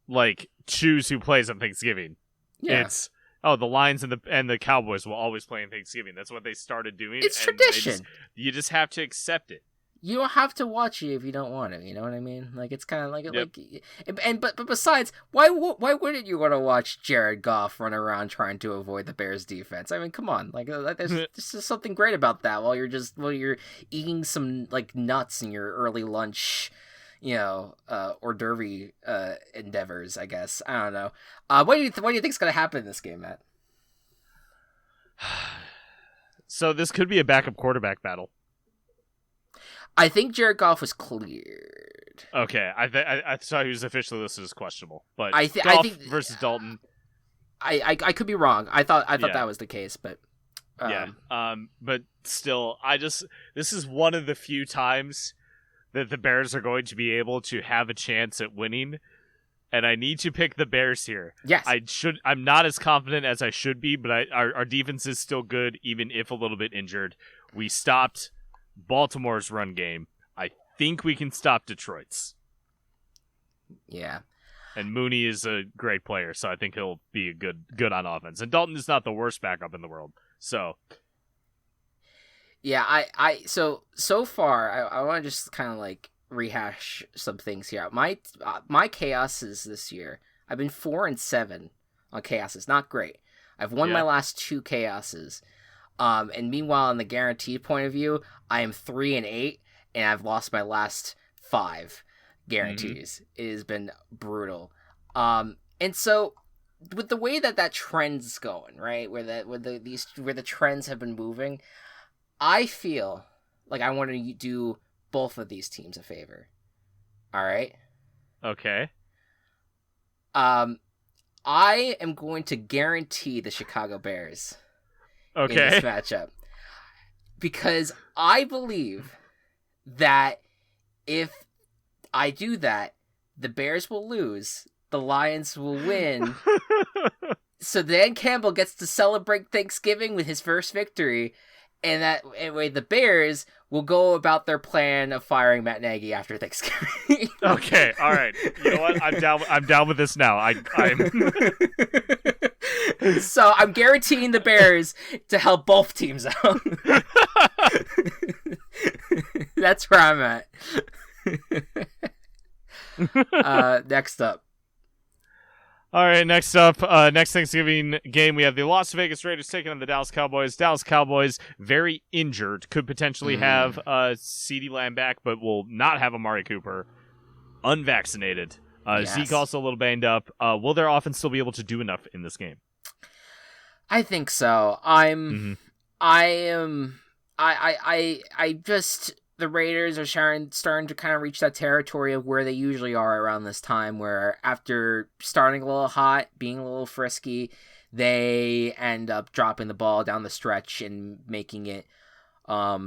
like choose who plays on Thanksgiving. Yeah. It's the Lions and the Cowboys will always play on Thanksgiving. That's what they started doing. It's tradition. You just have to accept it. You don't have to watch it if you don't want to. You know what I mean? Like, it's kind of like, Yep. But besides, why wouldn't you want to watch Jared Goff run around trying to avoid the Bears defense? I mean, come on, like there's just something great about that. While you're eating some like nuts in your early lunch, hors d'oeuvre endeavors. I guess I don't know. What do you think is gonna happen in this game, Matt? So this could be a backup quarterback battle. I think Jared Goff was cleared. Okay, I saw he was officially listed as questionable, but I think versus Dalton. I could be wrong. I thought that was the case, but but still, this is one of the few times that the Bears are going to be able to have a chance at winning, and I need to pick the Bears here. Yes, I'm not as confident as I should be, but our defense is still good, even if a little bit injured. We stopped Baltimore's run game. I think we can stop Detroit's. Yeah. And Mooney is a great player, so I think he'll be good on offense. And Dalton is not the worst backup in the world. So yeah, so far I want to just kind of like rehash some things here. My chaoses this year, I've been 4-7 on chaoses. Not great. I've won my last 2 chaoses. And meanwhile, in the guaranteed point of view, I am 3-8, and I've lost my last 5 guarantees. Mm-hmm. It has been brutal. And so, with the way that trend's going, right, where the trends have been moving, I feel like I want to do both of these teams a favor. All right. Okay. I am going to guarantee the Chicago Bears. Okay. In this matchup, because I believe that if I do that, the Bears will lose, the Lions will win. So Dan Campbell gets to celebrate Thanksgiving with his first victory, And that way, the Bears will go about their plan of firing Matt Nagy after Thanksgiving. Okay, all right. You know what? I'm down with this now. I'm. So I'm guaranteeing the Bears to help both teams out. That's where I'm at. Next up. All right, next up, next Thanksgiving game, we have the Las Vegas Raiders taking on the Dallas Cowboys. Dallas Cowboys, very injured, could potentially have CeeDee Lamb back, but will not have Amari Cooper. Unvaccinated. Yes. Zeke also a little banged up. Will their offense still be able to do enough in this game? I think so. The Raiders are starting to kind of reach that territory of where they usually are around this time, where after starting a little hot, being a little frisky, they end up dropping the ball down the stretch and making it a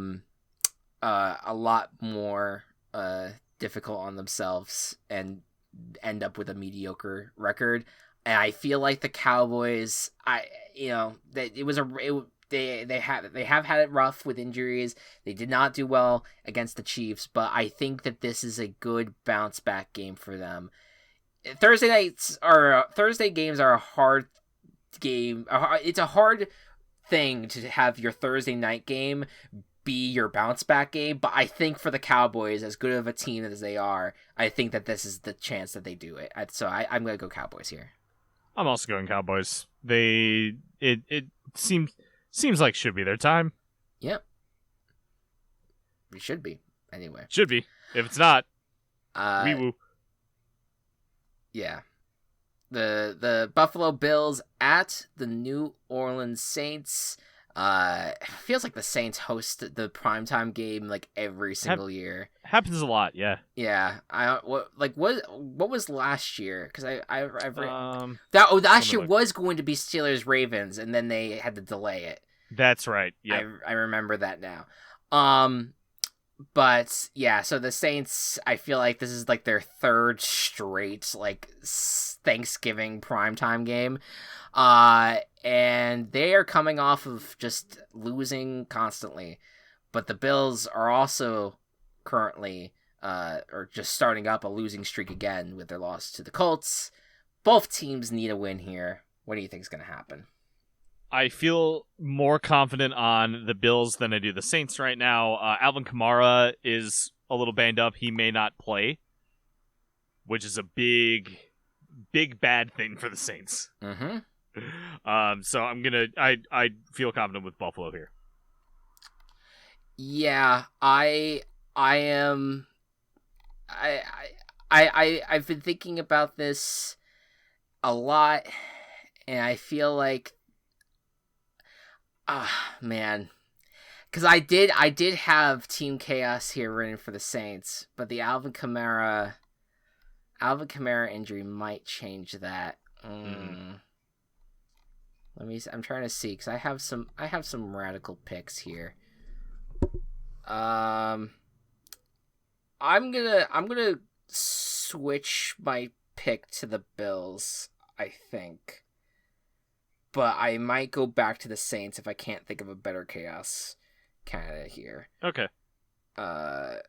lot more difficult on themselves and end up with a mediocre record. And I feel like the Cowboys, They have had it rough with injuries. They did not do well against the Chiefs, but I think that this is a good bounce back game for them. Thursday games are a hard game. It's a hard thing to have your Thursday night game be your bounce back game, but I think for the Cowboys, as good of a team as they are, I think that this is the chance that they do it. So I'm going to go Cowboys here. I'm also going Cowboys. It seems like should be their time. Yep. It should be, anyway. Should be. If it's not, wee woo. Yeah. The Buffalo Bills at the New Orleans Saints. Feels like the Saints host the primetime game like every single year. Happens a lot, yeah. Yeah. What was last year? Because last year was going to be Steelers Ravens, and then they had to delay it. That's right. Yeah. I remember that now. But yeah, so the Saints, I feel like this is like their third straight like Thanksgiving primetime game. And they are coming off of just losing constantly. But the Bills are also currently or just starting up a losing streak again with their loss to the Colts. Both teams need a win here. What do you think is going to happen? I feel more confident on the Bills than I do the Saints right now. Alvin Kamara is a little banged up. He may not play, which is a big bad thing for the Saints. Mm-hmm. So I feel confident with Buffalo here. Yeah, I've been thinking about this a lot, and I feel like, man, because I did have Team Chaos here written for the Saints, but the Alvin Kamara injury might change that. Let me. I'm trying to see because I have some radical picks here. I'm gonna switch my pick to the Bills, I think. But I might go back to the Saints if I can't think of a better chaos candidate here. Okay. I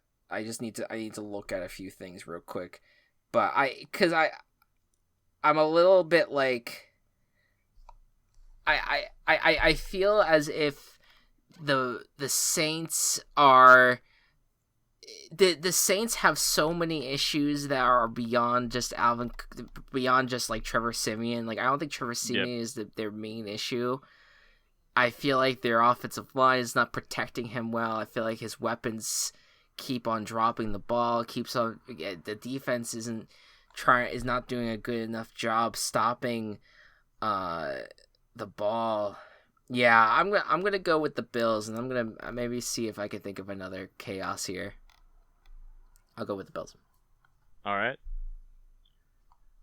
need to look at a few things real quick. But I'm a little bit like I feel as if the Saints are the Saints have so many issues that are beyond just like Trevor Siemian. Like I don't think Trevor Siemian is their main issue. I feel like their offensive line is not protecting him well. I feel like his weapons keep on dropping the ball. The defense is not doing a good enough job stopping the ball. Yeah, I'm gonna go with the Bills, and I'm gonna maybe see if I can think of another chaos here. I'll go with the Bills. All right.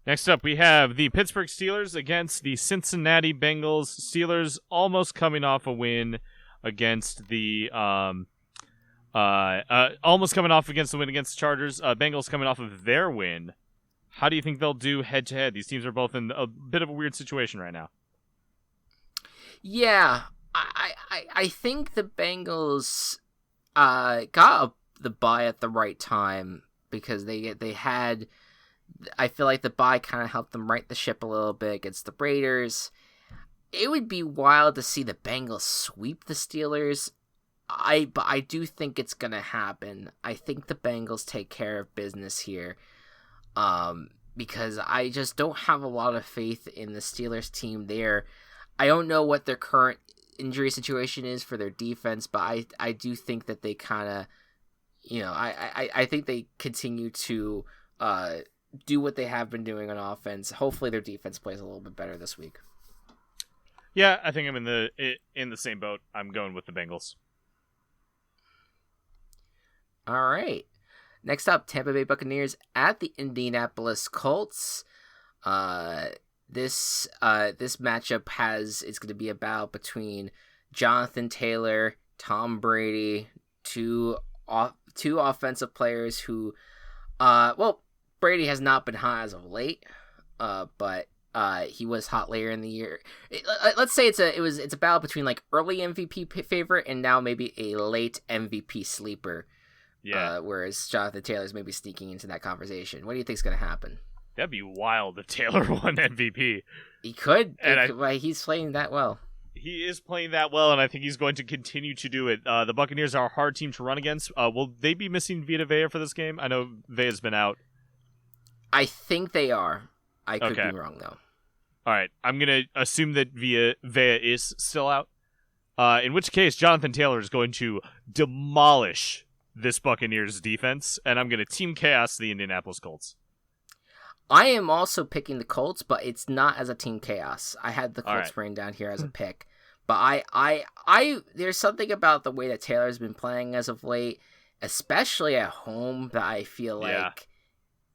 Next up, we have the Pittsburgh Steelers against the Cincinnati Bengals. Steelers almost coming off a win against the almost coming off against the win against the Chargers. Bengals coming off of their win. How do you think they'll do head to head? These teams are both in a bit of a weird situation right now. Yeah, I think the Bengals got the bye at the right time because they had. I feel like the bye kind of helped them right the ship a little bit against the Raiders. It would be wild to see the Bengals sweep the Steelers. But I do think it's gonna happen. I think the Bengals take care of business here. Because I just don't have a lot of faith in the Steelers team there. I don't know what their current injury situation is for their defense, but I do think that they kind of, I think they continue to do what they have been doing on offense. Hopefully their defense plays a little bit better this week. Yeah, I think I'm in the same boat. I'm going with the Bengals. All right. Next up, Tampa Bay Buccaneers at the Indianapolis Colts. This matchup it's going to be a battle between Jonathan Taylor, Tom Brady, two offensive players who, Brady has not been hot as of late, but he was hot later in the year. Let's say it's a battle between like early MVP favorite and now maybe a late MVP sleeper. Yeah. Whereas Jonathan Taylor's maybe sneaking into that conversation. What do you think's going to happen? That'd be wild if Taylor won MVP. He could. He's playing that well. He is playing that well, and I think he's going to continue to do it. The Buccaneers are a hard team to run against. Will they be missing Vita Vea for this game? I know Vea's been out. I think they are. I could be wrong, though. All right. I'm going to assume that Vea is still out. In which case, Jonathan Taylor is going to demolish this Buccaneers defense, and I'm going to team chaos the Indianapolis Colts. I am also picking the Colts, but it's not as a team chaos. I had the Colts written down here as a pick, but I there's something about the way that Taylor's been playing as of late, especially at home, that I feel like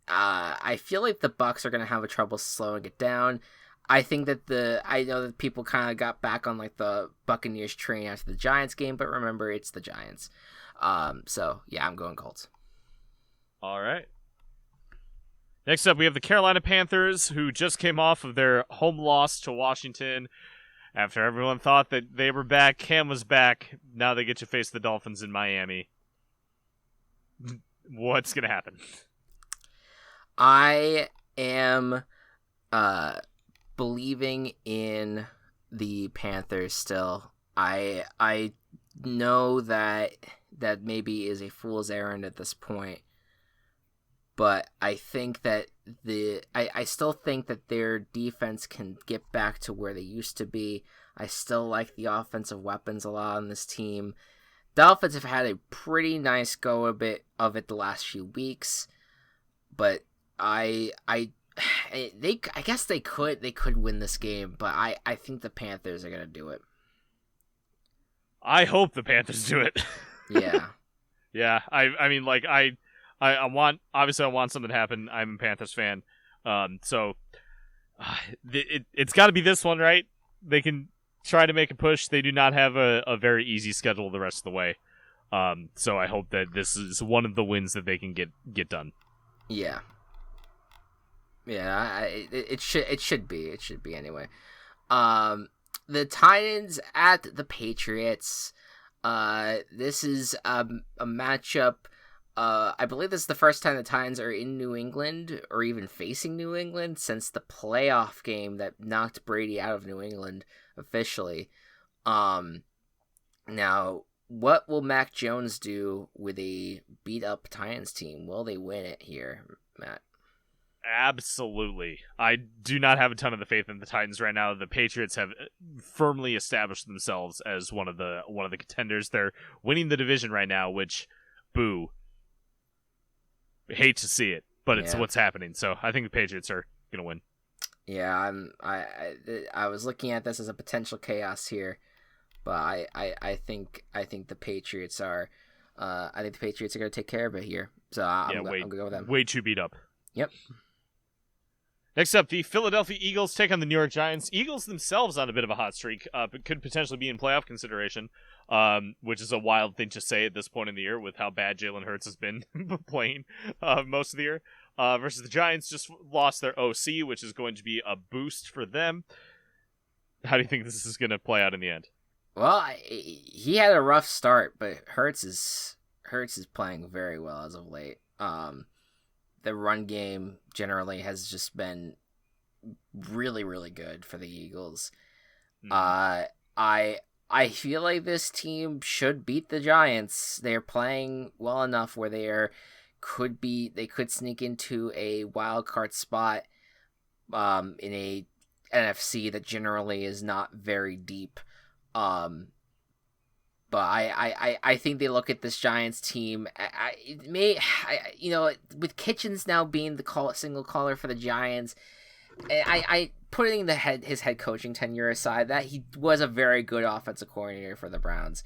the Bucs are going to have a trouble slowing it down. I think that I know that people kind of got back on like the Buccaneers train after the Giants game, but remember, it's the Giants. So yeah, I'm going Colts. All right. Next up, we have the Carolina Panthers, who just came off of their home loss to Washington. After everyone thought that they were back, Cam was back. Now they get to face the Dolphins in Miami. What's going to happen? I am believing in the Panthers still. I know that maybe is a fool's errand at this point. But I think that I still think that their defense can get back to where they used to be. I still like the offensive weapons a lot on this team. Dolphins have had a pretty nice go of it the last few weeks, but I guess they could win this game, but I think the Panthers are gonna do it. I hope the Panthers do it. Yeah. Yeah. I mean, like I want something to happen. I'm a Panthers fan. So it's got to be this one, right? They can try to make a push. They do not have a very easy schedule the rest of the way. So I hope that this is one of the wins that they can get done. Yeah. Yeah, it should be anyway. The Titans at the Patriots. This is a matchup. I believe this is the first time the Titans are in New England or even facing New England since the playoff game that knocked Brady out of New England officially. Now, what will Mac Jones do with a beat-up Titans team? Will they win it here, Matt? Absolutely. I do not have a ton of the faith in the Titans right now. The Patriots have firmly established themselves as one of the contenders. They're winning the division right now, which, boo. Hate to see it, but it's what's happening. So I think the Patriots are going to win. Yeah, I was looking at this as a potential chaos here, but I think the Patriots are going to take care of it here. So I'm going to go with them. Way too beat up. Yep. Next up, the Philadelphia Eagles take on the New York Giants. Eagles themselves on a bit of a hot streak, but could potentially be in playoff consideration, which is a wild thing to say at this point in the year with how bad Jalen Hurts has been playing most of the year. Versus the Giants just lost their OC, which is going to be a boost for them. How do you think this is going to play out in the end? Well, he had a rough start, but Hurts is playing very well as of late. The run game generally has just been really, really good for the Eagles. I feel like this team should beat the Giants. They're playing well enough where they could sneak into a wild card spot in a NFC that generally is not very deep. But I think they look at this Giants team. With Kitchens now being the single caller for the Giants, I putting his head coaching tenure aside, that he was a very good offensive coordinator for the Browns.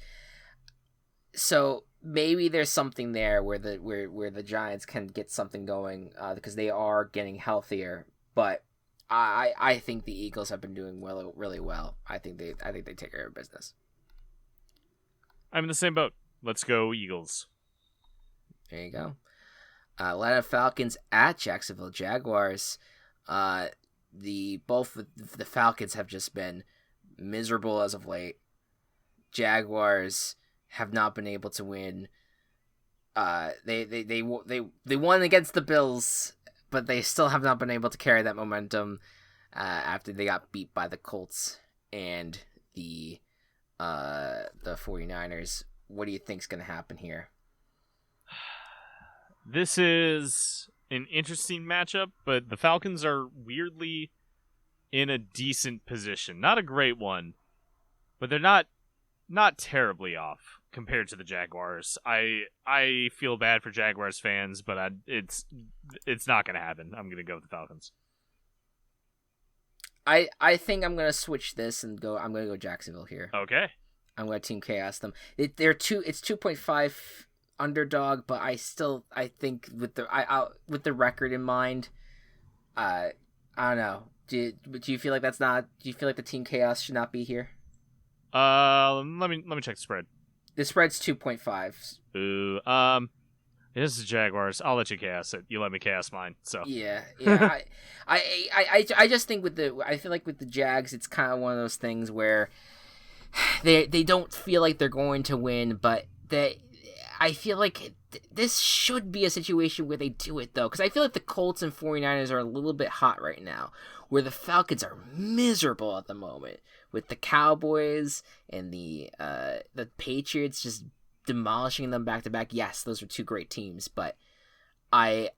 So maybe there's something there where the Giants can get something going because they are getting healthier. But I think the Eagles have been doing really well. I think they take care of business. I'm in the same boat. Let's go Eagles. There you go. Atlanta Falcons at Jacksonville Jaguars. Both the Falcons have just been miserable as of late. Jaguars have not been able to win. They won against the Bills, but they still have not been able to carry that momentum after they got beat by the Colts and the 49ers. What do you think's going to happen here? This is an interesting matchup, but the Falcons are weirdly in a decent position. Not a great one, but they're not terribly off compared to the Jaguars. I feel bad for Jaguars fans, but it's not going to happen. I'm going to go with the Falcons. I think I'm going to switch this and go. I'm going to go Jacksonville here. Okay. I'm going to Team Chaos them. It's 2.5 underdog, but I think with the record in mind, I don't know. Do you feel like do you feel like the Team Chaos should not be here? Let me check the spread. The spread's 2.5. Ooh, this is Jaguars. I'll let you chaos it. You let me chaos mine. So yeah. I just think I feel like with the Jags, it's kind of one of those things where they don't feel like they're going to win, but I feel like this should be a situation where they do it, though, because I feel like the Colts and 49ers are a little bit hot right now, where the Falcons are miserable at the moment, with the Cowboys and the Patriots just demolishing them back to back. Yes, those are two great teams, but I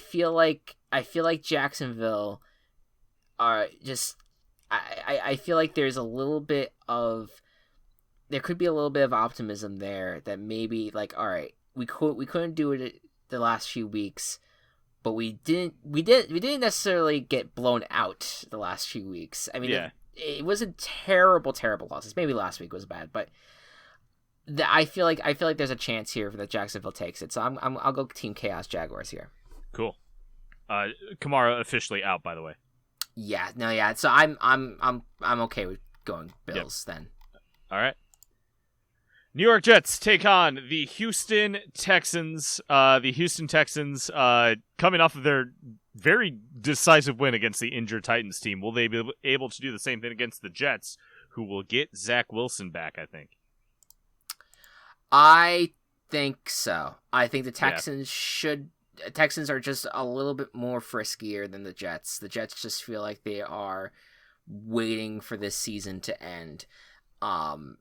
feel like Jacksonville are just. I feel like there could be a little bit of optimism there that maybe, like, all right, we couldn't do it the last few weeks, but we didn't necessarily get blown out the last few weeks. I mean, yeah. It wasn't terrible losses. Maybe last week was bad, but I feel like there's a chance here that Jacksonville takes it. So I'll go Team Chaos Jaguars here. Cool. Kamara officially out, by the way. Yeah, no, yeah. So I'm okay with going Bills then. All right. New York Jets take on the Houston Texans. The Houston Texans, coming off of their very decisive win against the injured Titans team, will they be able to do the same thing against the Jets, who will get Zach Wilson back, I think? I think so. I think the Texans Texans are just a little bit more friskier than the Jets. The Jets just feel like they are waiting for this season to end. And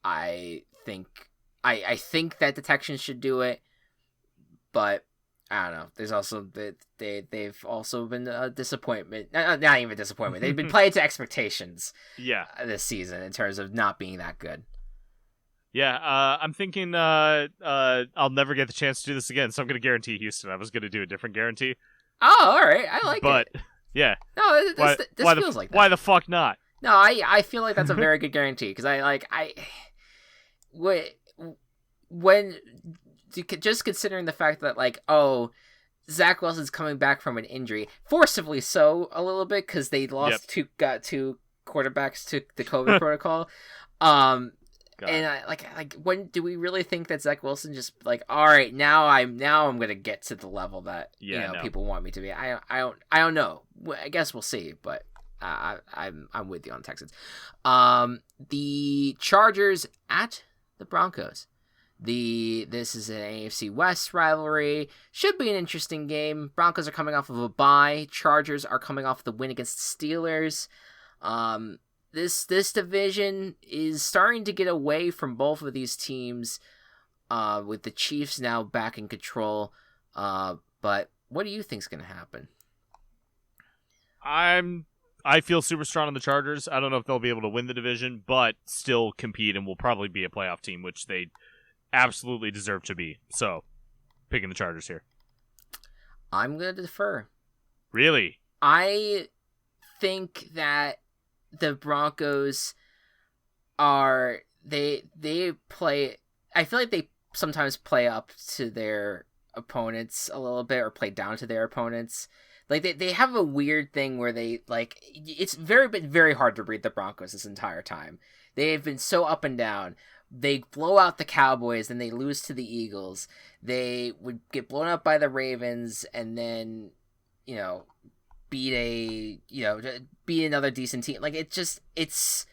I think that the Texans should do it, but I don't know. There's also they've also been a disappointment. Not even a disappointment. They've been played to expectations. Yeah, this season in terms of not being that good. Yeah, I'm thinking I'll never get the chance to do this again, so I'm going to guarantee Houston. I was going to do a different guarantee. Oh, all right. I like it. But, yeah. No, this feels like that. Why the fuck not? No, I feel like that's a very good guarantee, because when just considering the fact that, like, oh, Zach Wilson's coming back from an injury, forcibly so a little bit, because they lost two quarterbacks to the COVID protocol. And when do we really think that Zach Wilson just like, all right, now I'm gonna get to the level that people want me to be? I don't know. I guess we'll see, but I'm with you on the Texans. The Chargers at the Broncos. This is an AFC West rivalry. Should be an interesting game. Broncos are coming off of a bye. Chargers are coming off the win against the Steelers. This division is starting to get away from both of these teams, with the Chiefs now back in control. But what do you think is going to happen? I feel super strong on the Chargers. I don't know if they'll be able to win the division, but still compete and will probably be a playoff team, which they absolutely deserve to be. So, picking the Chargers here. I'm going to defer. Really? I think that the Broncos are they play. I feel like they sometimes play up to their opponents a little bit, or play down to their opponents. Like they have a weird thing where they like it's been very hard to read the Broncos this entire time. They have been so up and down. They blow out the Cowboys, then they lose to the Eagles. They would get blown up by the Ravens, and then beat another decent team. Like it's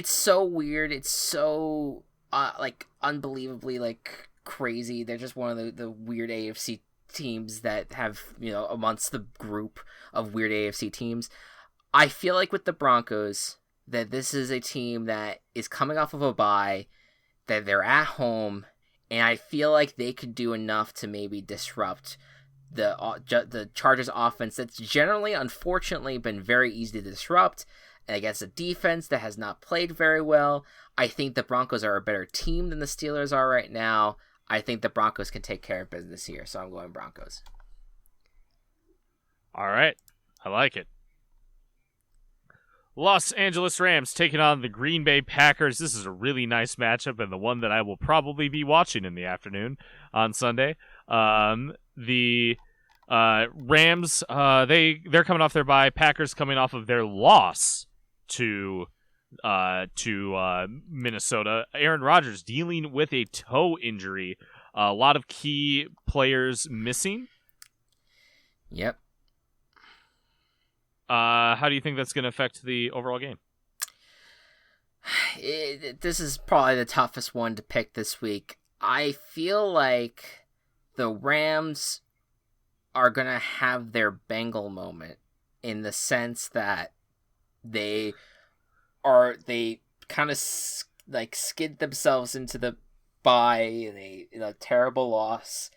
so weird. It's so unbelievably crazy. They're just one of the weird AFC teams that have amongst the group of weird AFC teams. I feel like with the Broncos that this is a team that is coming off of a bye, that they're at home, and I feel like they could do enough to maybe disrupt the Chargers offense that's generally, unfortunately, been very easy to disrupt, and against a defense that has not played very well. I think the Broncos are a better team than the Steelers are right now. I think the Broncos can take care of business here, so I'm going Broncos. All right. I like it. Los Angeles Rams taking on the Green Bay Packers. This is a really nice matchup, and the one that I will probably be watching in the afternoon on Sunday. The Rams, they're coming off their bye. Packers coming off of their loss to Minnesota. Aaron Rodgers dealing with a toe injury. A lot of key players missing. Yep. How do you think that's going to affect the overall game? This is probably the toughest one to pick this week. I feel like the Rams are going to have their Bengal moment, in the sense that they kind of skid themselves into the bye in a terrible loss,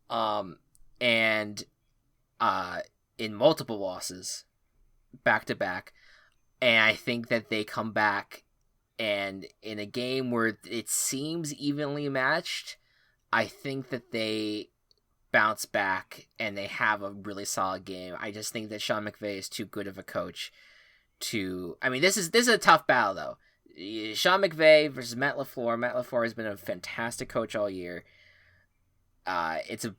and in multiple losses back to back, and I think that they come back, and in a game where it seems evenly matched, I think that they bounce back and they have a really solid game. I just think that Sean McVay is too good of a coach to. I mean, this is a tough battle though. Sean McVay versus Matt LaFleur. Matt LaFleur has been a fantastic coach all year. It's a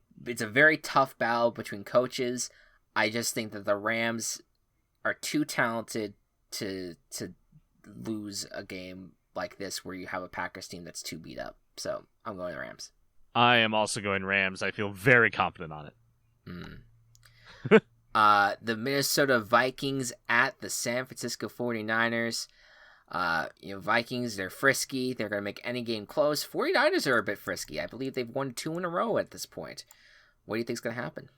very tough battle between coaches. I just think that the Rams are too talented to lose a game like this where you have a Packers team that's too beat up. So I'm going the Rams. I am also going Rams. I feel very confident on it. The Minnesota Vikings at the San Francisco 49ers. Vikings, they're frisky. They're going to make any game close. 49ers are a bit frisky. I believe they've won 2 in a row at this point. What do you think is going to happen?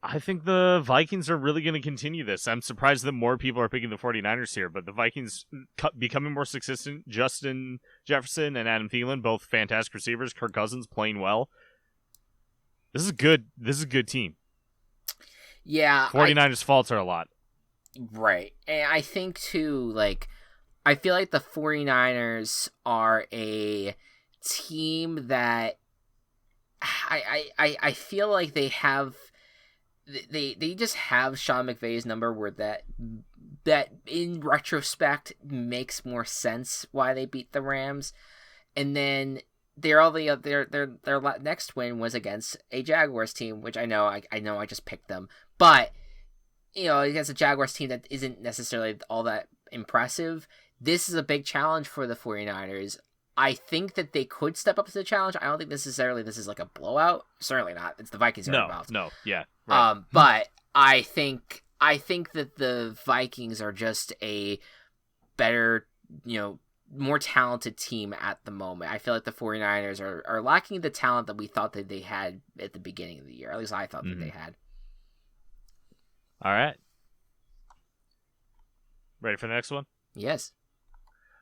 I think the Vikings are really going to continue this. I'm surprised that more people are picking the 49ers here, but the Vikings becoming more consistent. Justin Jefferson and Adam Thielen, both fantastic receivers. Kirk Cousins playing well. This is good. This is a good team. Yeah. 49ers' faults are a lot. Right. And I think, too, I feel like the 49ers are a team that I feel like they have... They just have Sean McVay's number, where that in retrospect makes more sense why they beat the Rams. And then their next win was against a Jaguars team, which I know I just picked them, but against a Jaguars team that isn't necessarily all that impressive. This is a big challenge for the 49ers. I think that they could step up to the challenge. I don't think necessarily this is like a blowout. Certainly not. It's the Vikings who are involved. No, yeah. Right. But I think I think that the Vikings are just a better, more talented team at the moment. I feel like the 49ers are lacking the talent that we thought that they had at the beginning of the year. At least I thought that they had. All right. Ready for the next one? Yes.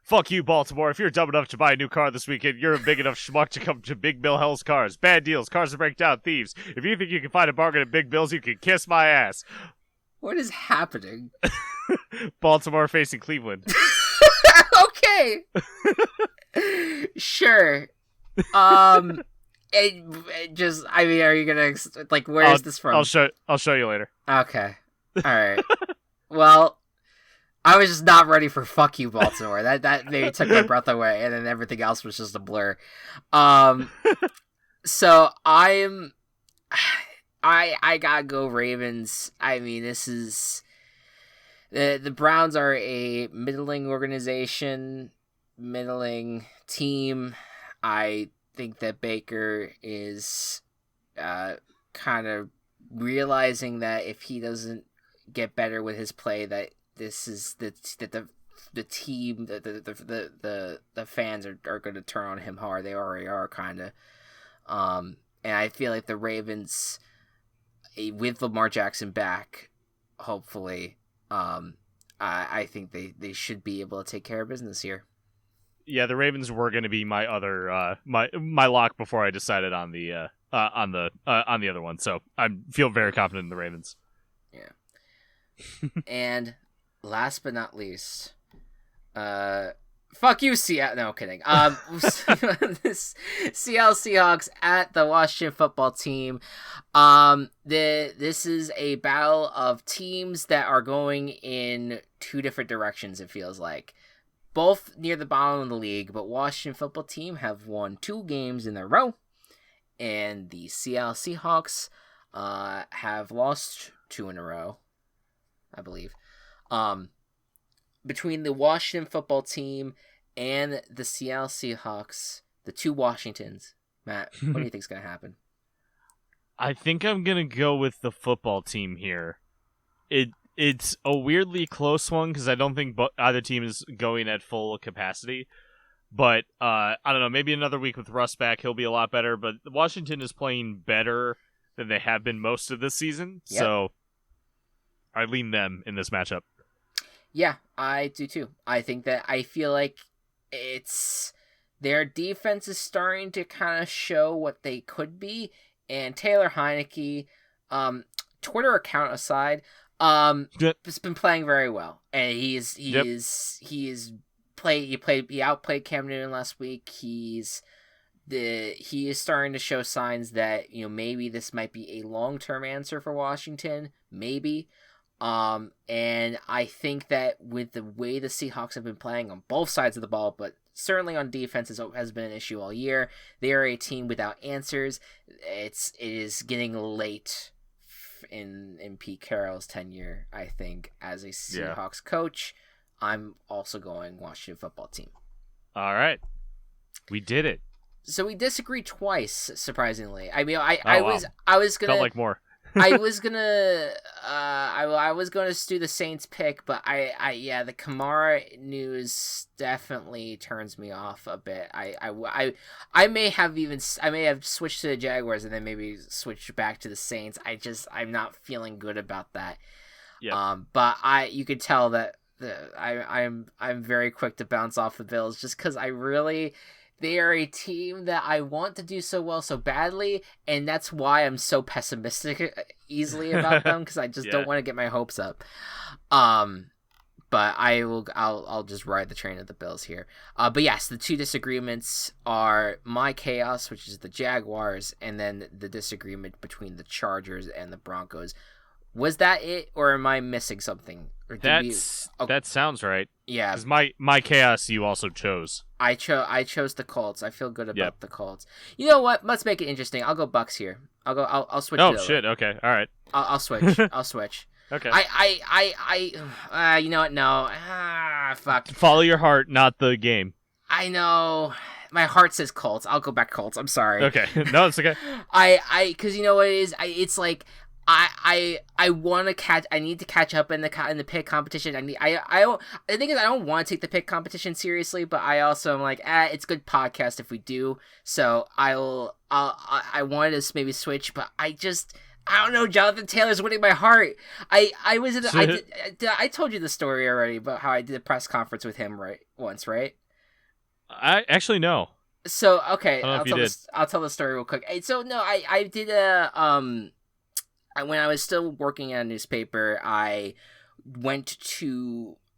Fuck you, Baltimore. If you're dumb enough to buy a new car this weekend, you're a big enough schmuck to come to Big Bill Hell's Cars. Bad deals, cars that break down, thieves. If you think you can find a bargain at Big Bill's, you can kiss my ass. What is happening? Baltimore facing Cleveland. Okay. Sure. Are you gonna where is this from? I'll show you later. Okay. All right. Well, I was just not ready for "fuck you, Baltimore." That maybe took my breath away, and then everything else was just a blur. So I gotta go Ravens. I mean, this is the Browns are a middling organization, middling team. I think that Baker is kind of realizing that if he doesn't get better with his play, that this is the team, the fans are going to turn on him hard. They already are, kind of. And I feel like the Ravens, with Lamar Jackson back, hopefully, I think they should be able to take care of business here. Yeah, the Ravens were going to be my other my lock before I decided on the other one. So I feel very confident in the Ravens. Yeah. And last but not least, fuck you, Seattle. No, kidding. This Seattle Seahawks at the Washington Football Team. This is a battle of teams that are going in two different directions. It feels like both near the bottom of the league, but Washington Football Team have won 2 games in a row, and the Seattle Seahawks have lost 2 in a row, I believe. Between the Washington Football Team and the Seattle Seahawks, the 2 Washingtons, Matt, what do you think is going to happen? I think I'm going to go with the football team here. It's a weirdly close one because I don't think either team is going at full capacity. But I don't know, maybe another week with Russ back, he'll be a lot better. But Washington is playing better than they have been most of this season. Yep. So I lean them in this matchup. Yeah, I do too. I feel like their defense is starting to kind of show what they could be. And Taylor Heineke, Twitter account aside, has been playing very well. And he outplayed Cam Newton last week. He is starting to show signs that, maybe this might be a long-term answer for Washington. Maybe. And I think that with the way the Seahawks have been playing on both sides of the ball, but certainly on defense has been an issue all year. They are a team without answers. It is getting late in Pete Carroll's tenure, I think, as a Seahawks coach. I'm also going Washington Football Team. All right. We did it. So we disagree twice, surprisingly. I mean, I was gonna felt like more. I was gonna do the Saints pick, but the Kamara news definitely turns me off a bit. I may have switched to the Jaguars and then maybe switched back to the Saints. I'm not feeling good about that. Yeah. But you could tell that I'm very quick to bounce off the Bills just because they are a team that I want to do so well so badly, and that's why I'm so pessimistic easily about them, because I just don't want to get my hopes up. But I'll just ride the train of the Bills here. But yes, the 2 disagreements are my chaos, which is the Jaguars, and then the disagreement between the Chargers and the Broncos. Was that it, or am I missing something? Or that sounds right. Yeah, because my chaos you also chose. I chose the Colts. I feel good about the Colts. You know what? Let's make it interesting. I'll go Bucks here. I'll switch. Oh shit! Okay, all right. I'll switch. I'll switch. Okay. You know what? No. Fuck. Follow your heart, not the game. I know. My heart says Colts. I'll go back Colts. I'm sorry. Okay. No, it's okay. Because you know what it is? It's like I want to catch. I need to catch up in the pick competition. The thing is, I don't want to take the pick competition seriously, but I also am like, it's good podcast if we do. So I wanted to maybe switch, but I don't know. Jonathan Taylor's winning my heart. I told you the story already about how I did a press conference with him once, right? I actually know. So okay, I'll tell the story real quick. So no, I did when I was still working at a newspaper, I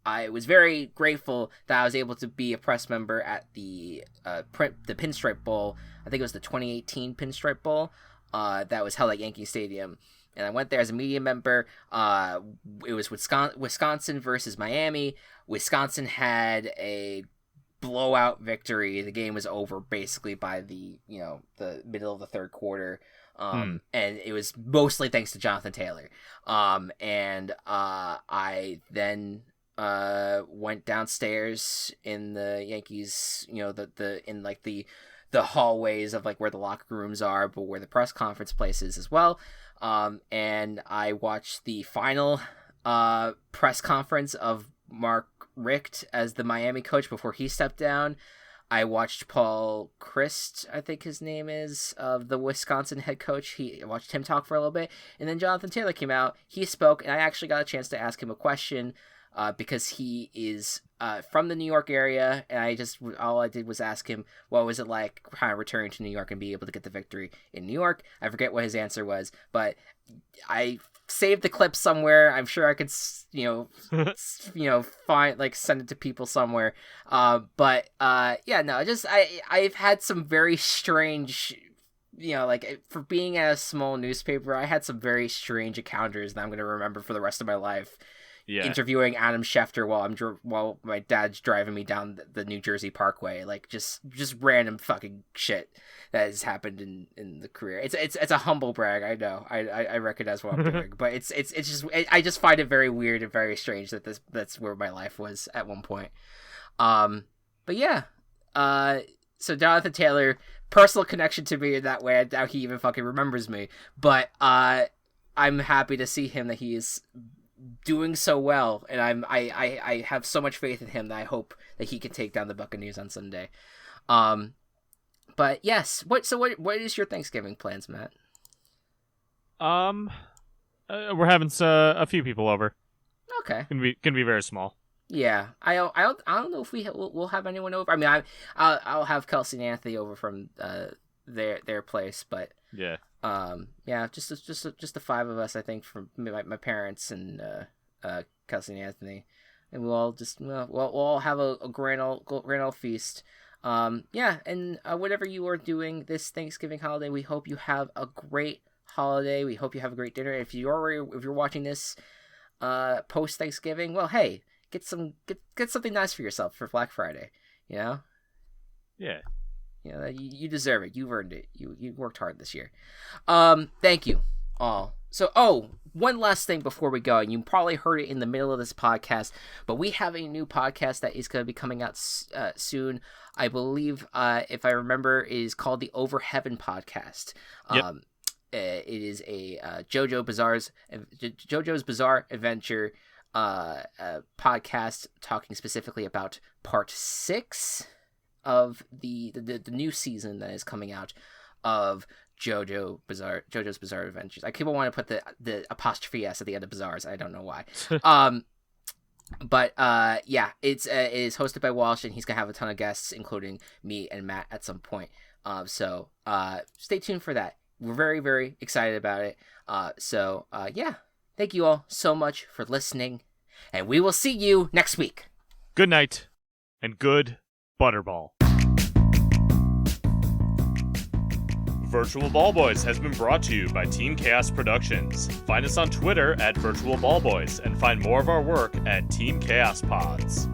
was very grateful that I was able to be a press member at the Pinstripe Bowl. I think it was the 2018 Pinstripe Bowl that was held at Yankee Stadium. And I went there as a media member. It was Wisconsin versus Miami. Wisconsin had a blowout victory. The game was over basically by the middle of the third quarter. And it was mostly thanks to Jonathan Taylor. And I then went downstairs in the Yankees, the hallways of like where the locker rooms are, but where the press conference place is as well. And I watched the final press conference of Mark Richt as the Miami coach before he stepped down. I watched Paul Chryst, I think his name is, of the Wisconsin head coach. I watched him talk for a little bit, and then Jonathan Taylor came out. He spoke, and I actually got a chance to ask him a question because he is from the New York area, and all I did was ask him what was it like kind of returning to New York and be able to get the victory in New York. I forget what his answer was, but I saved the clip somewhere. I'm sure I could, find send it to people somewhere. I've had some very strange, for being at a small newspaper, I had some very strange encounters that I'm going to remember for the rest of my life. Yeah. Interviewing Adam Schefter while my dad's driving me down the New Jersey Parkway, just random fucking shit that has happened in the career. It's a humble brag, I know. I recognize what I'm doing, but it's just I just find it very weird and very strange that that's where my life was at one point. But yeah, so Jonathan Taylor, personal connection to me in that way. I doubt he even fucking remembers me, but I'm happy to see him that he is doing so well, and I have so much faith in him that I hope that he can take down the Buccaneers on Sunday. But yes, what is your Thanksgiving plans, Matt? We're having a few people over. Okay, can be very small. Yeah, I don't know if we'll have anyone over. I mean, I'll have Kelsey and Anthony over from their place, but yeah. Just the five of us, I think, from my parents and Kelsey and Anthony, and we'll all have a grand old feast. And whatever you are doing this Thanksgiving holiday, we hope you have a great holiday. We hope you have a great dinner. If you're watching this post Thanksgiving, well, hey, get something nice for yourself for Black Friday. Yeah. You deserve it. You've earned it. You worked hard this year. Thank you all. So, one last thing before we go, and you probably heard it in the middle of this podcast, but we have a new podcast that is going to be coming out soon. I believe, if I remember, it is called the Over Heaven podcast. Yep. It is a JoJo's Bizarre Adventure podcast talking specifically about part 6 of the new season that is coming out of JoJo's Bizarre Adventures. I keep on wanting to put the apostrophe S at the end of Bizarres. I don't know why. But it is hosted by Walsh, and he's gonna have a ton of guests, including me and Matt at some point. So stay tuned for that. We're very, very excited about it. Thank you all so much for listening, and we will see you next week. Good night, and good Butterball. Virtual Ball Boys has been brought to you by Team Chaos Productions. Find us on Twitter at Virtual Ball Boys and find more of our work at Team Chaos Pods.